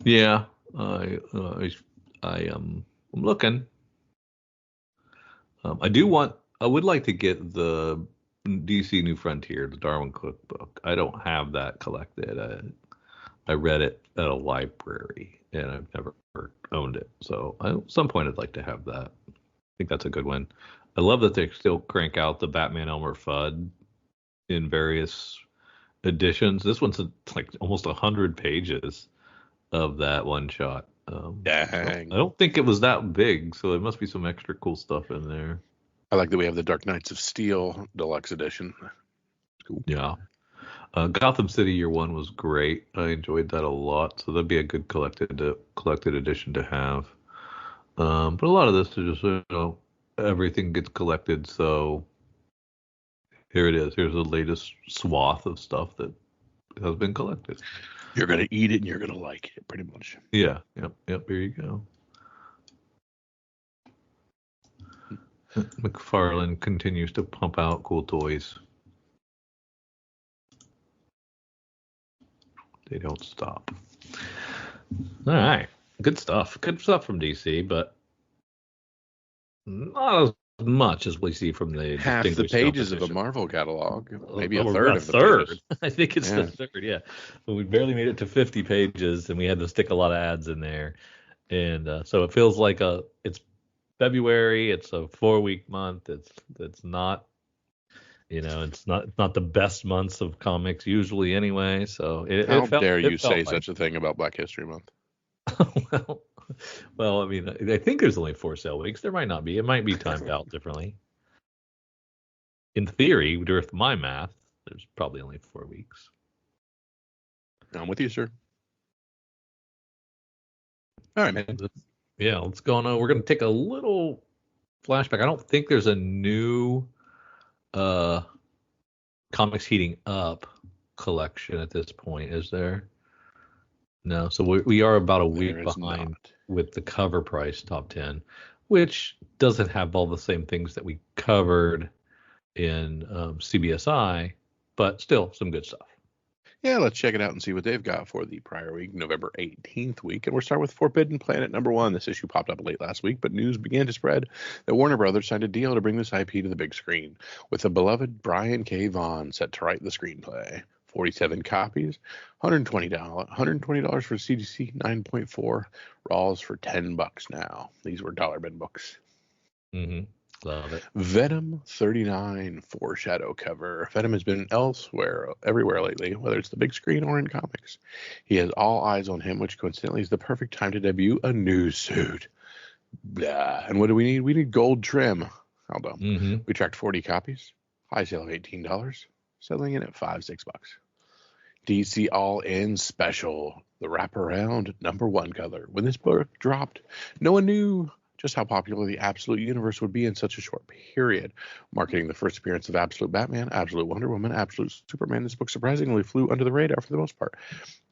Yeah, I'm looking. I would like to get the DC New Frontier, the Darwin Cookbook. I don't have that collected. I read it at a library, and I've never owned it. So at some point, I'd like to have that. I think that's a good one. I love that they still crank out the Batman Elmer Fudd in various editions. This one's like almost 100 pages of that one shot. Dang. I don't think it was that big, so there must be some extra cool stuff in there. I like that we have the Dark Knights of Steel Deluxe Edition. Cool. Yeah. Gotham City Year One was great. I enjoyed that a lot, so that'd be a good collected edition to have. But a lot of this is just everything gets collected, so here it is. Here's the latest swath of stuff that has been collected. You're gonna eat it and you're gonna like it, pretty much. Yeah. Yep. Here you go. McFarlane continues to pump out cool toys. They don't stop. All right. Good stuff. Good stuff from DC, but not as much as we see from the half the pages of a Marvel catalog. Maybe a third of the pages. I think it's the third, yeah. But we barely made it to 50 pages, and we had to stick a lot of ads in there. And so it feels like it's February. It's a 4-week month. It's not, it's not the best months of comics usually anyway. So how dare you say such a thing about Black History Month? Well, I mean, I think there's only 4 sale weeks. There might not be. It might be timed out differently. In theory, with my math, there's probably only 4 weeks. I'm with you, sir. All right, man. Yeah, let's go on. We're going to take a little flashback. I don't think there's a new Comics Heating Up collection at this point, is there? No, so we are about a week behind with the cover price top 10, which doesn't have all the same things that we covered in CBSI, but still some good stuff. Yeah, let's check it out and see what they've got for the prior week, November 18th week. And we'll start with Forbidden Planet #1. This issue popped up late last week, but news began to spread that Warner Brothers signed a deal to bring this IP to the big screen, with the beloved Bryan K. Vaughan set to write the screenplay. 47 copies, $120 for CGC 9.4, Raws for $10 now. These were dollar bin books. Mm-hmm. Love it. Venom 39 foreshadow cover. Venom has been everywhere lately, whether it's the big screen or in comics. He has all eyes on him, which coincidentally is the perfect time to debut a new suit. Blah. And what do we need? We need gold trim. Hold on. Mm-hmm. We tracked 40 copies. High sale of $18. Settling in at $5-6. DC All In Special, the wraparound #1 color. When this book dropped, no one knew just how popular the Absolute Universe would be in such a short period. Marketing the first appearance of Absolute Batman, Absolute Wonder Woman, Absolute Superman, this book surprisingly flew under the radar for the most part,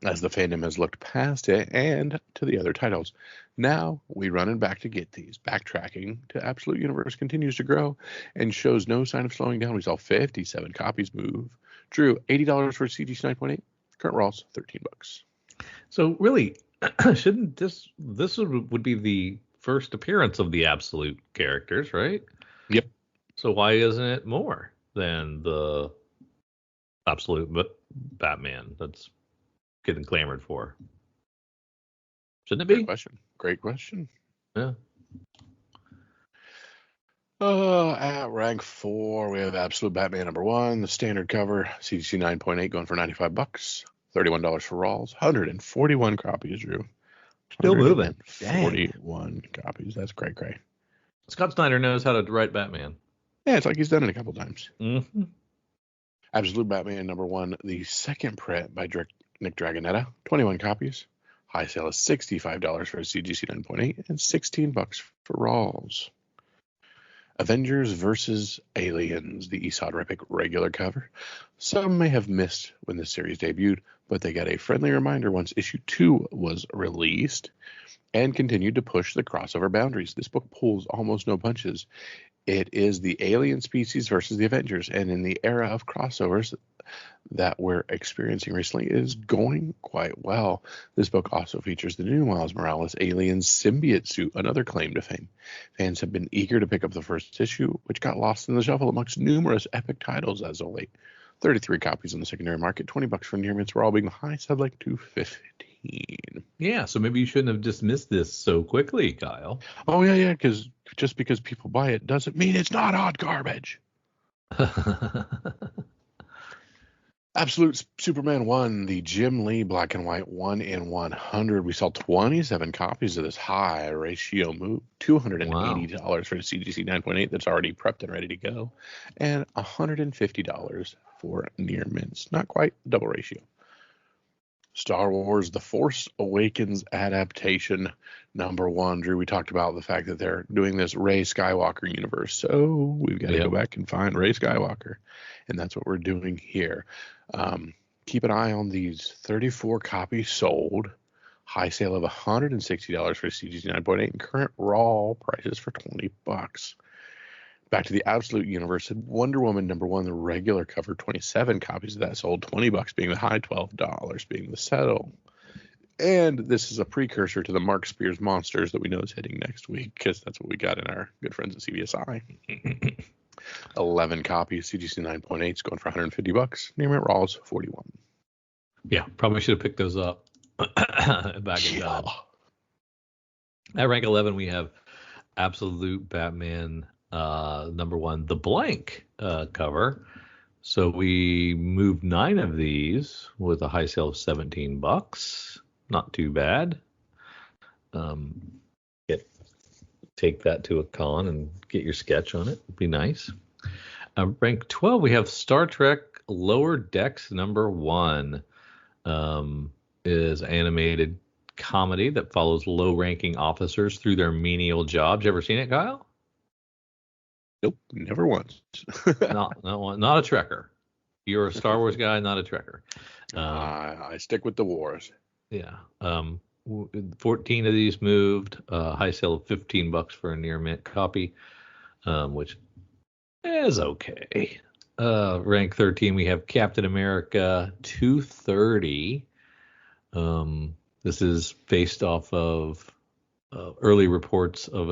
as the fandom has looked past it and to the other titles. Now we running back to get these. Backtracking to Absolute Universe continues to grow and shows no sign of slowing down. We saw 57 copies move. Drew, $80 for CGC 9.8. Current Raws, $13. So really, shouldn't this would be the first appearance of the Absolute characters, right? Yep. So why isn't it more than the Absolute Batman that's getting clamored for? Shouldn't it be? Great question. Yeah. At rank 4, we have Absolute Batman #1, the standard cover, CGC 9.8, going for $95, $31 for Rawls, 141 copies, Drew. Still moving. 41 copies. That's cray. Scott Snyder knows how to write Batman. Yeah, it's like he's done it a couple times. Mm-hmm. Absolute Batman #1, the second print by Nick Dragonetta, 21 copies. High sale is $65 for a CGC 9.8 and $16 for Rawls. Avengers vs. Aliens, the Esad Repic regular cover. Some may have missed when this series debuted, but they got a friendly reminder once issue 2 was released and continued to push the crossover boundaries. This book pulls almost no punches. It is the alien species versus the Avengers, and in the era of crossovers that we're experiencing recently, it is going quite well. This book also features the new Miles Morales alien symbiote suit, another claim to fame. Fans have been eager to pick up the first issue, which got lost in the shuffle amongst numerous epic titles as of late. 33 copies on the secondary market, $20 for near mints. We're all being high, said like $2.15. Yeah, so maybe you shouldn't have dismissed this so quickly, Kyle. Oh yeah, because just because people buy it doesn't mean it's not hot garbage. Absolute Superman 1, the Jim Lee black and white 1 in 100. We saw 27 copies of this high ratio move, $280 for the CGC 9.8 that's already prepped and ready to go, and $150 for near mints. Not quite double ratio. Star Wars The Force Awakens adaptation #1. Drew, we talked about the fact that they're doing this Rey Skywalker universe, so we've got to go back and find Rey Skywalker, and that's what we're doing here. Keep an eye on these 34 copies sold. High sale of $160 for CGC 9.8 and current raw prices for $20. Back to the Absolute Universe, Wonder Woman #1, the regular cover, 27 copies of that sold, $20 being the high, $12 being the settle. And this is a precursor to the Mark Spears Monsters that we know is hitting next week, because that's what we got in our good friends at CBSI. 11 copies, CGC 9.8, going for $150. Near mint Raws, $41. Yeah, probably should have picked those up back in time. At rank 11, we have Absolute Batman #1, the blank cover. So we moved 9 of these with a high sale of $17. Not too bad. Take that to a con and get your sketch on it. It'd be nice. Rank 12, we have Star Trek Lower Decks #1. Is animated comedy that follows low-ranking officers through their menial jobs. You ever seen it, Kyle? Nope, never once. Not a Trekker. You're a Star Wars guy, not a Trekker. I stick with the wars. Yeah. 14 of these moved. High sale of $15 for a near mint copy, which is okay. Rank 13, we have Captain America 230. This is based off of early reports of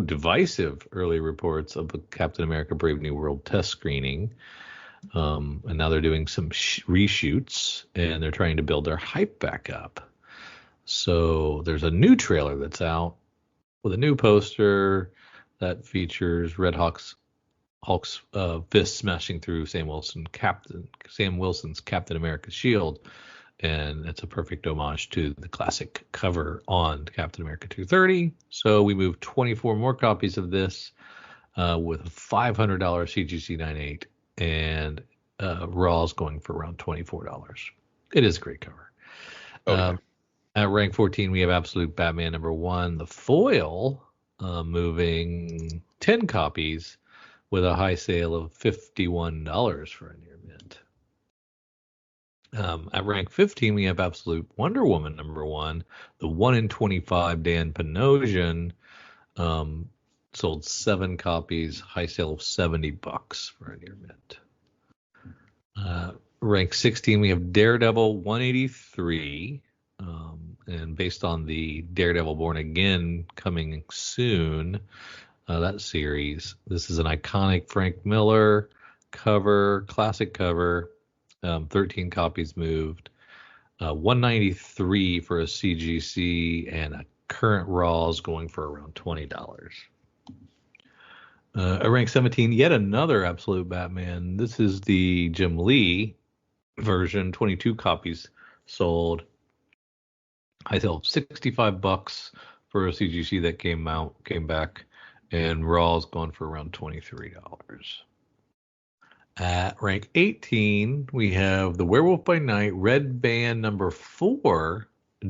divisive early reports of a Captain America Brave New World test screening. And now they're doing some reshoots, and they're trying to build their hype back up. So there's a new trailer that's out with a new poster that features Red Hulk's fist smashing through Sam Wilson's Captain America shield. And it's a perfect homage to the classic cover on Captain America 230. So we moved 24 more copies of this with a $500 CGC 9.8 and Raw's going for around $24. It is a great cover. Okay. At rank 14, we have Absolute Batman #1, the foil, moving 10 copies with a high sale of $51 for a near mint. At rank 15, we have Absolute Wonder Woman #1, the 1 in 25 Dan Panosian, sold 7 copies, high sale of $70 for a near mint. Rank 16, we have Daredevil 183, and based on the Daredevil Born Again coming soon, that series, this is an iconic Frank Miller cover, classic cover. 13 copies moved, 193 for a CGC, and a current Raw's going for around $20. At rank 17, yet another Absolute Batman. This is the Jim Lee version, 22 copies sold. I sell $65 for a CGC that came back, and Raw's going for around $23. At rank 18, we have the Werewolf by Night Red Band number 4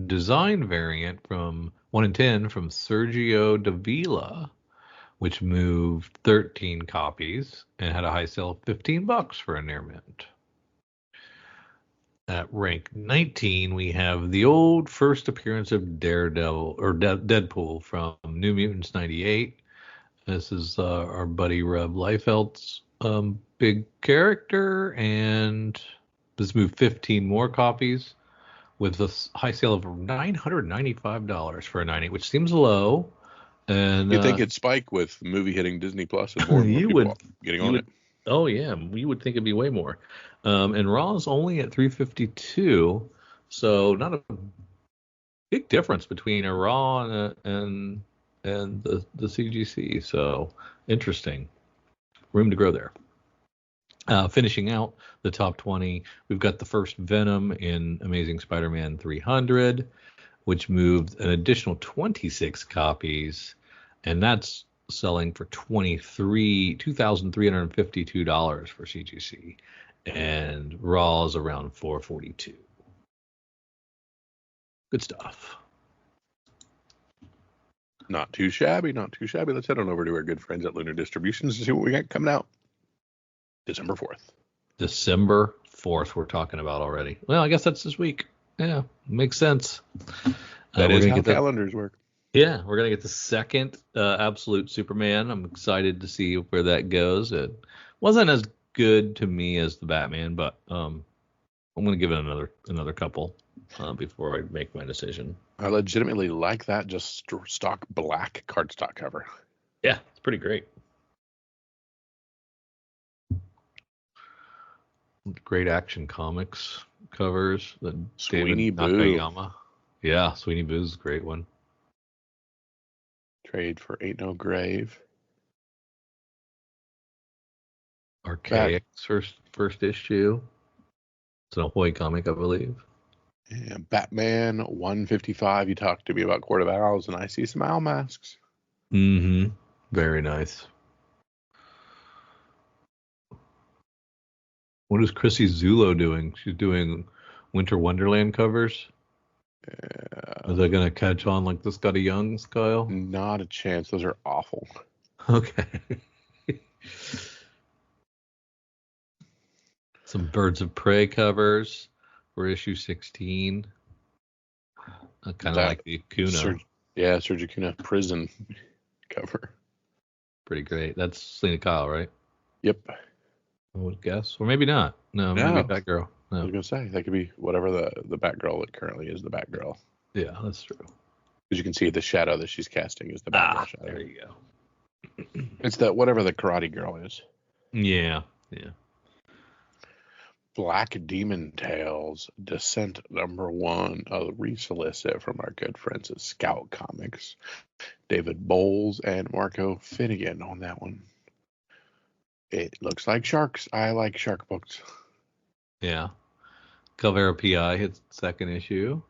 design variant from 1 in 10 from Sergio Davila, which moved 13 copies and had a high sale of $15 for a near mint. At rank 19, we have the old first appearance of Daredevil or Deadpool from New Mutants 98. This is our buddy Reb Liefeld's big character, and this moved 15 more copies with a high sale of $995 for a 98, which seems low. And you think it'd spike with the movie hitting Disney Plus and more people getting on it? Oh yeah, you would think it'd be way more. And Raw's only at 352, so not a big difference between a Raw and the CGC. So interesting, room to grow there. Finishing out the top 20, we've got the first Venom in Amazing Spider-Man 300, which moved an additional 26 copies, and that's selling for $2,352 for CGC, and Raw is around $442. Good stuff. Not too shabby, not too shabby. Let's head on over to our good friends at Lunar Distributions to see what we got coming out December 4th. December 4th, we're talking about already. Well, I guess that's this week. Yeah, makes sense. That is how calendars work. Yeah, we're going to get the second Absolute Superman. I'm excited to see where that goes. It wasn't as good to me as the Batman, but I'm going to give it another couple before I make my decision. I legitimately like that just stock black cardstock cover. Yeah, it's pretty great. Great Action Comics covers. The Sweeney David Boo. Nakayama. Yeah, Sweeney Boo's a great one. Trade for Ain't No Grave. Archaic's first issue. It's an Ahoy comic, I believe. Yeah, Batman 155. You talked to me about Court of Owls, and I see some owl masks. Mm-hmm. Very nice. What is Chrissy Zulo doing? She's doing Winter Wonderland covers. Is that going to catch on like the Scotty Young style? Not a chance. Those are awful. Okay. Some Birds of Prey covers for issue 16. I kind of like the Acuna. Serge Acuna prison cover. Pretty great. That's Selena Kyle, right? Yep. I would guess. Or maybe not. No, maybe Batgirl. No. I was going to say, that could be whatever the Batgirl that currently is the Batgirl. Yeah, that's true. Because you can see the shadow that she's casting is the Batgirl shadow. There you go. It's whatever the Karate Girl is. Yeah. Black Demon Tales, Descent #1, a resolicit from our good friends at Scout Comics. David Bowles and Marco Finnegan on that one. It looks like sharks. I like shark books. Yeah. Calvera PI hits second issue.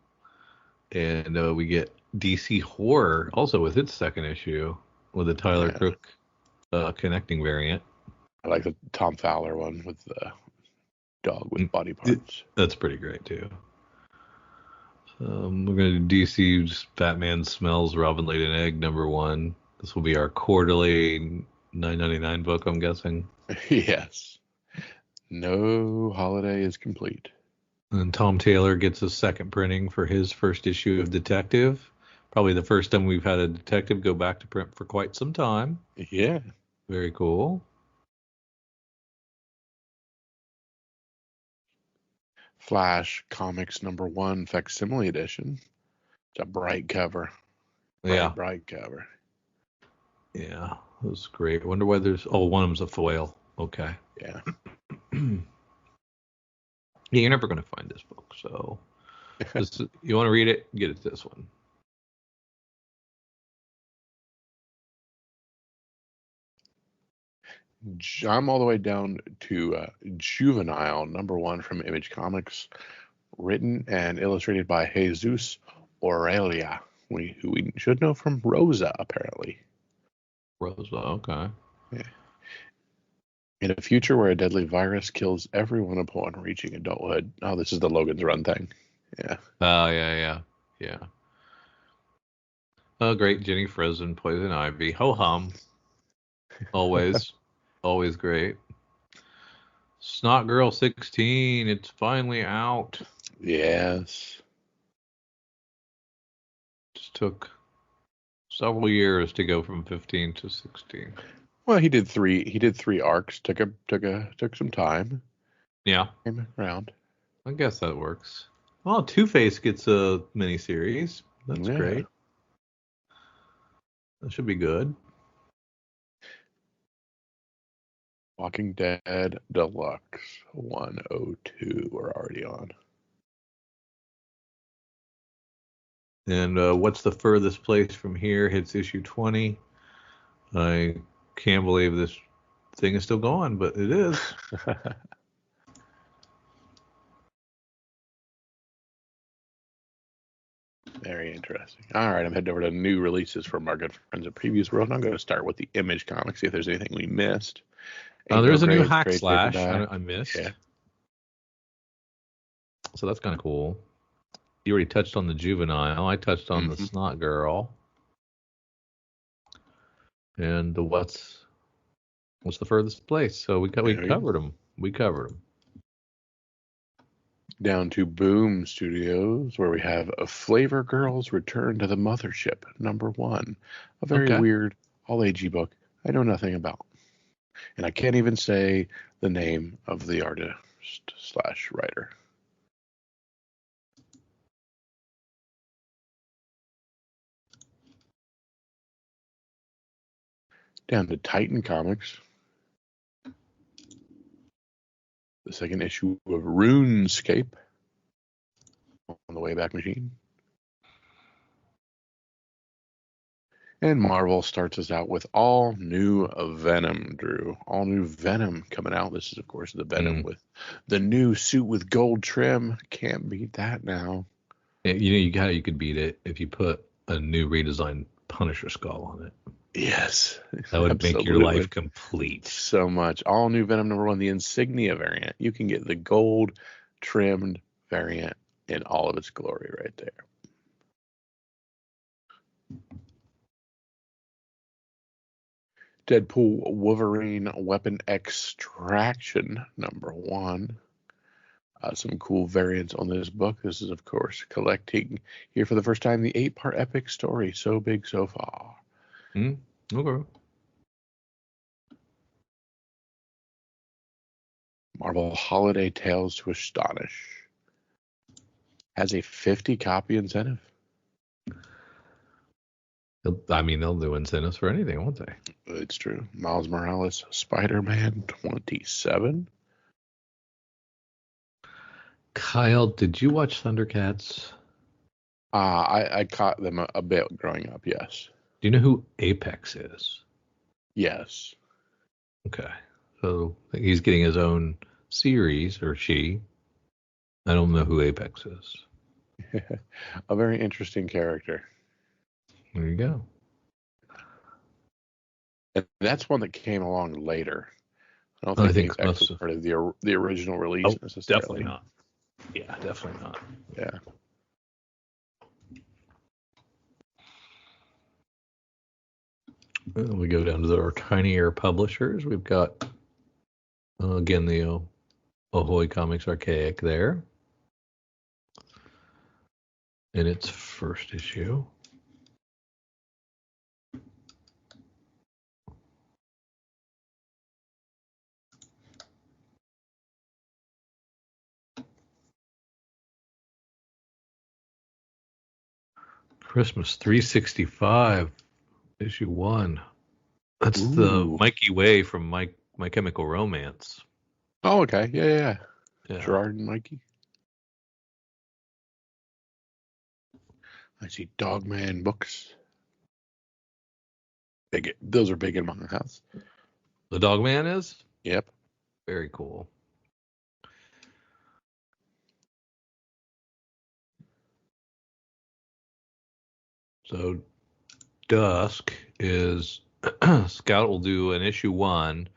And we get DC Horror also with its second issue with the Tyler Crook connecting variant. I like the Tom Fowler one with the dog with body parts. That's pretty great too. We're going to do DC's Batman Smells Robin Laid an Egg #1. This will be our quarterly $9.99 book, I'm guessing. Yes. No holiday is complete. And Tom Taylor gets a second printing for his first issue of Detective. Probably the first time we've had a detective go back to print for quite some time. Yeah. Very cool. Flash Comics #1 facsimile edition. It's a bright cover. Bright cover. Yeah, it was great. Wonder why there's... Oh, one of them's a foil. Okay. Yeah. Yeah, you're never going to find this book, so... you want to read it? Get it this one. I'm all the way down to Juvenile, #1 from Image Comics, written and illustrated by Jesus Aurelia, who we should know from Rosa, apparently. Rosa, okay. Yeah. In a future where a deadly virus kills everyone upon reaching adulthood. Oh, this is the Logan's Run thing. Yeah. Oh, yeah. Oh, great. Jenny Frozen, Poison Ivy. Ho hum. Always. Always great. Snot Girl 16. It's finally out. Yes. Just took several years to go from 15 to 16. Well, he did three. He did 3 arcs. Took some time. Yeah. Came around. I guess that works. Well, Two-Face gets a miniseries. That's Yeah. great. That should be good. Walking Dead Deluxe 102. We're already on. And what's the furthest place from here? Hits issue 20. I can't believe this thing is still going, but it is. Very interesting. All right, I'm heading over to new releases from our good friends at Previews World. And I'm going to start with the Image Comics, see if there's anything we missed. There's a new Grades, Hack trade Slash paperback. I missed. Yeah. So that's kind of cool. You already touched on the Juvenile. I touched on the Snot Girl. And the what's the furthest place? So we covered them. We covered them. Down to Boom Studios, where we have a Flavor Girls Return to the Mothership, #1. A very weird, all-agey book I know nothing about. And I can't even say the name of the artist/writer. Down to Titan Comics. The second issue of RuneScape on the Wayback Machine. And Marvel starts us out with all new Venom, Drew. All new Venom coming out. This is, of course, the Venom with the new suit with gold trim. Can't beat that now. You could beat it if you put a new redesigned Punisher skull on it. Yes. That would make your life complete. So much. All new Venom #1, the Insignia variant. You can get the gold trimmed variant in all of its glory right there. Deadpool Wolverine Weapon Extraction #1. Some cool variants on this book. This is, of course, collecting here for the first time the 8-part epic story. So big, so far. Okay. Marvel Holiday Tales to Astonish has a 50-copy incentive. I mean, they'll do incentives for anything, won't they? It's true. Miles Morales, Spider-Man 27. Kyle, did you watch Thundercats? I caught them a bit growing up, yes. Do you know who Apex is? Yes. Okay. So he's getting his own series, or she. I don't know who Apex is. A very interesting character. There you go. And that's one that came along later. I don't think Apex was part of the original release necessarily. Definitely not. Yeah, definitely not. Yeah. We go down to our tinier publishers. We've got, again, the Ahoy Comics Archaic there. In its first issue. Christmas 365, issue 1. That's the Mikey Way from My Chemical Romance. Oh, okay. Yeah. Gerard and Mikey. I see Dogman books. Those are big in my house. The Dog Man is? Yep. Very cool. So Dusk is Scout will do an issue 1,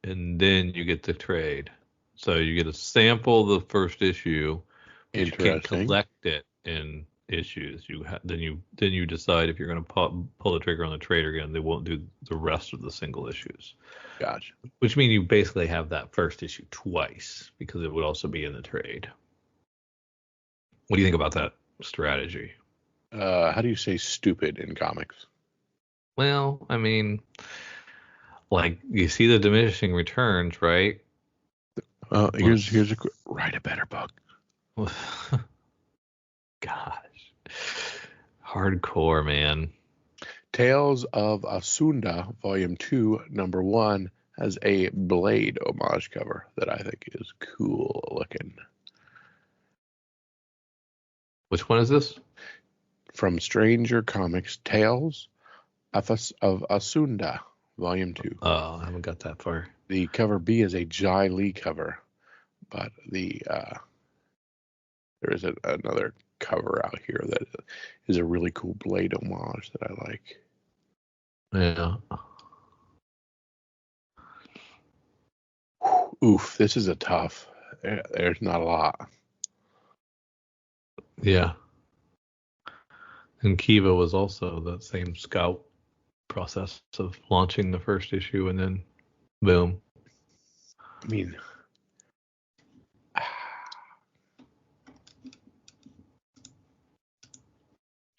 and then you get the trade. So you get a sample of the first issue, but you can't collect it in issues. Then you decide if you're going to pull the trigger on the trade again. They won't do the rest of the single issues. Gotcha. Which means you basically have that first issue twice because it would also be in the trade. What do you think about that strategy? How do you say stupid in comics? Well, I mean, like you see the diminishing returns, right? Here's a write a better book. Gosh, hardcore, man. Tales of Asunda, Volume 2, Number 1, has a Blade homage cover that I think is cool looking. Which one is this? From Stranger Comics, Tales of Asunda, Volume 2. Oh, I haven't got that far. The cover B is a Jai Lee cover, but there is another cover out here that is a really cool Blade homage that I like. Yeah. Oof, this is a tough. There's not a lot. Yeah. And Kiva was also the same Scout process of launching the first issue and then boom. I mean,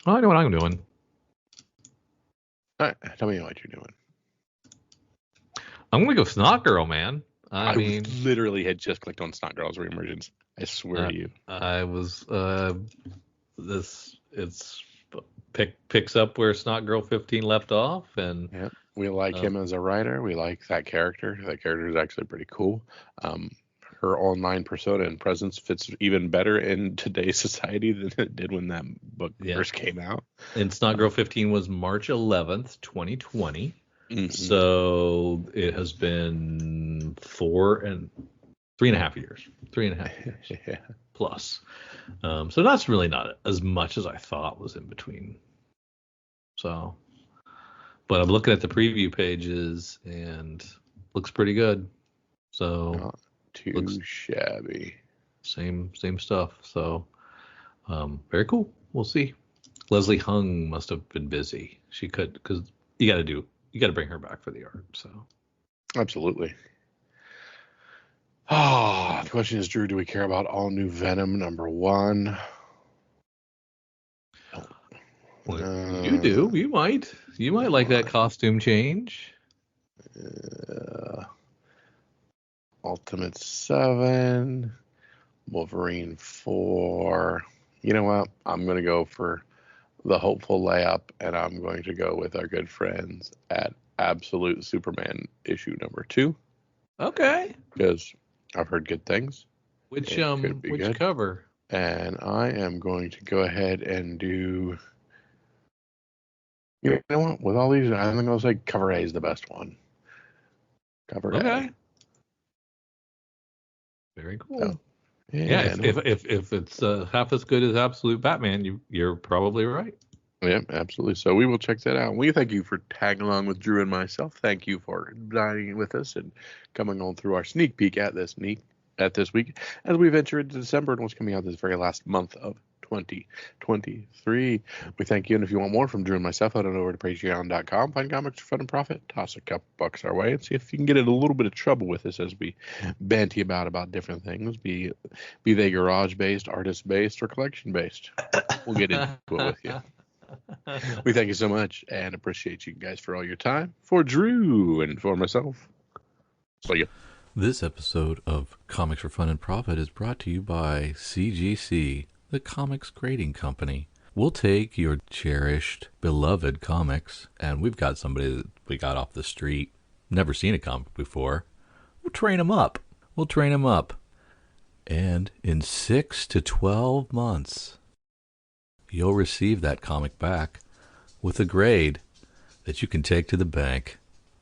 I know what I'm doing. all right, tell me what you're doing. I'm gonna go SNOTGIRL, man. I mean, literally had just clicked on SNOTGIRL's reemergence. I swear to you. I was picks up where SNOTGIRL 15 left off, and yeah, we like him as a writer. We like that character. That character is actually pretty cool. Her online persona and presence fits even better in today's society than it did when that book first came out. And SNOTGIRL 15 was March 11th, 2020. Mm-hmm. So it has been 3.5 years. 3.5 years Yeah. plus. So that's really not as much as I thought was in between. So, but I'm looking at the preview pages and looks pretty good. So Not too shabby. Same stuff. So very cool. We'll see. Leslie Hung must have been busy. She could, because you got to bring her back for the art. So absolutely. Oh, the question is, Drew, do we care about all new Venom number 1? Well, you do. You might like that costume change. Ultimate 7, Wolverine 4. You know what? I'm going to go for the hopeful layup, and I'm going to go with our good friends at Absolute Superman issue number 2. Okay. Because I've heard good things. Which good. cover? And I am going to go ahead and do. You know what? With all these, I think I'll say cover A is the best one. Cover A. Very cool. So, yeah, if it's half as good as Absolute Batman, you're probably right. Yeah, absolutely. So we will check that out. We thank you for tagging along with Drew and myself. Thank you for dining with us and coming on through our sneak peek at this week as we venture into December and what's coming out this very last month of 2023. We thank you, and if you want more from Drew and myself, head on over to patreon.com, find comics for fun and profit, toss a couple bucks our way, and see if you can get in a little bit of trouble with us as we banty about different things, be they garage based, artist based, or collection based. We'll get into it with you. We thank you so much and appreciate you guys for all your time. For Drew and for myself, see ya. This episode of Comics for Fun and Profit is brought to you by CGC, the Comics Grading Company. We'll take your cherished, beloved comics, and we've got somebody that we got off the street, never seen a comic before. We'll train them up. And in 6 to 12 months, you'll receive that comic back with a grade that you can take to the bank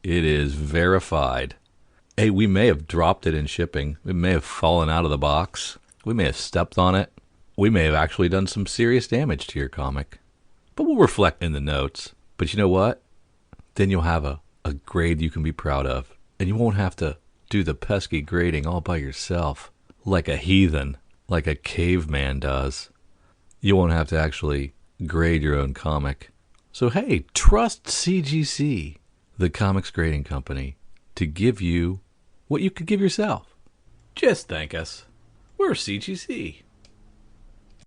It is verified. Hey, we may have dropped it in shipping. It may have fallen out of the box. We may have stepped on it. We may have actually done some serious damage to your comic. But we'll reflect in the notes. But you know what? Then you'll have a grade you can be proud of. And you won't have to do the pesky grading all by yourself. Like a heathen. Like a caveman does. You won't have to actually grade your own comic. So hey, trust CGC, the comics grading company, to give you what you could give yourself. Just thank us. We're CGC.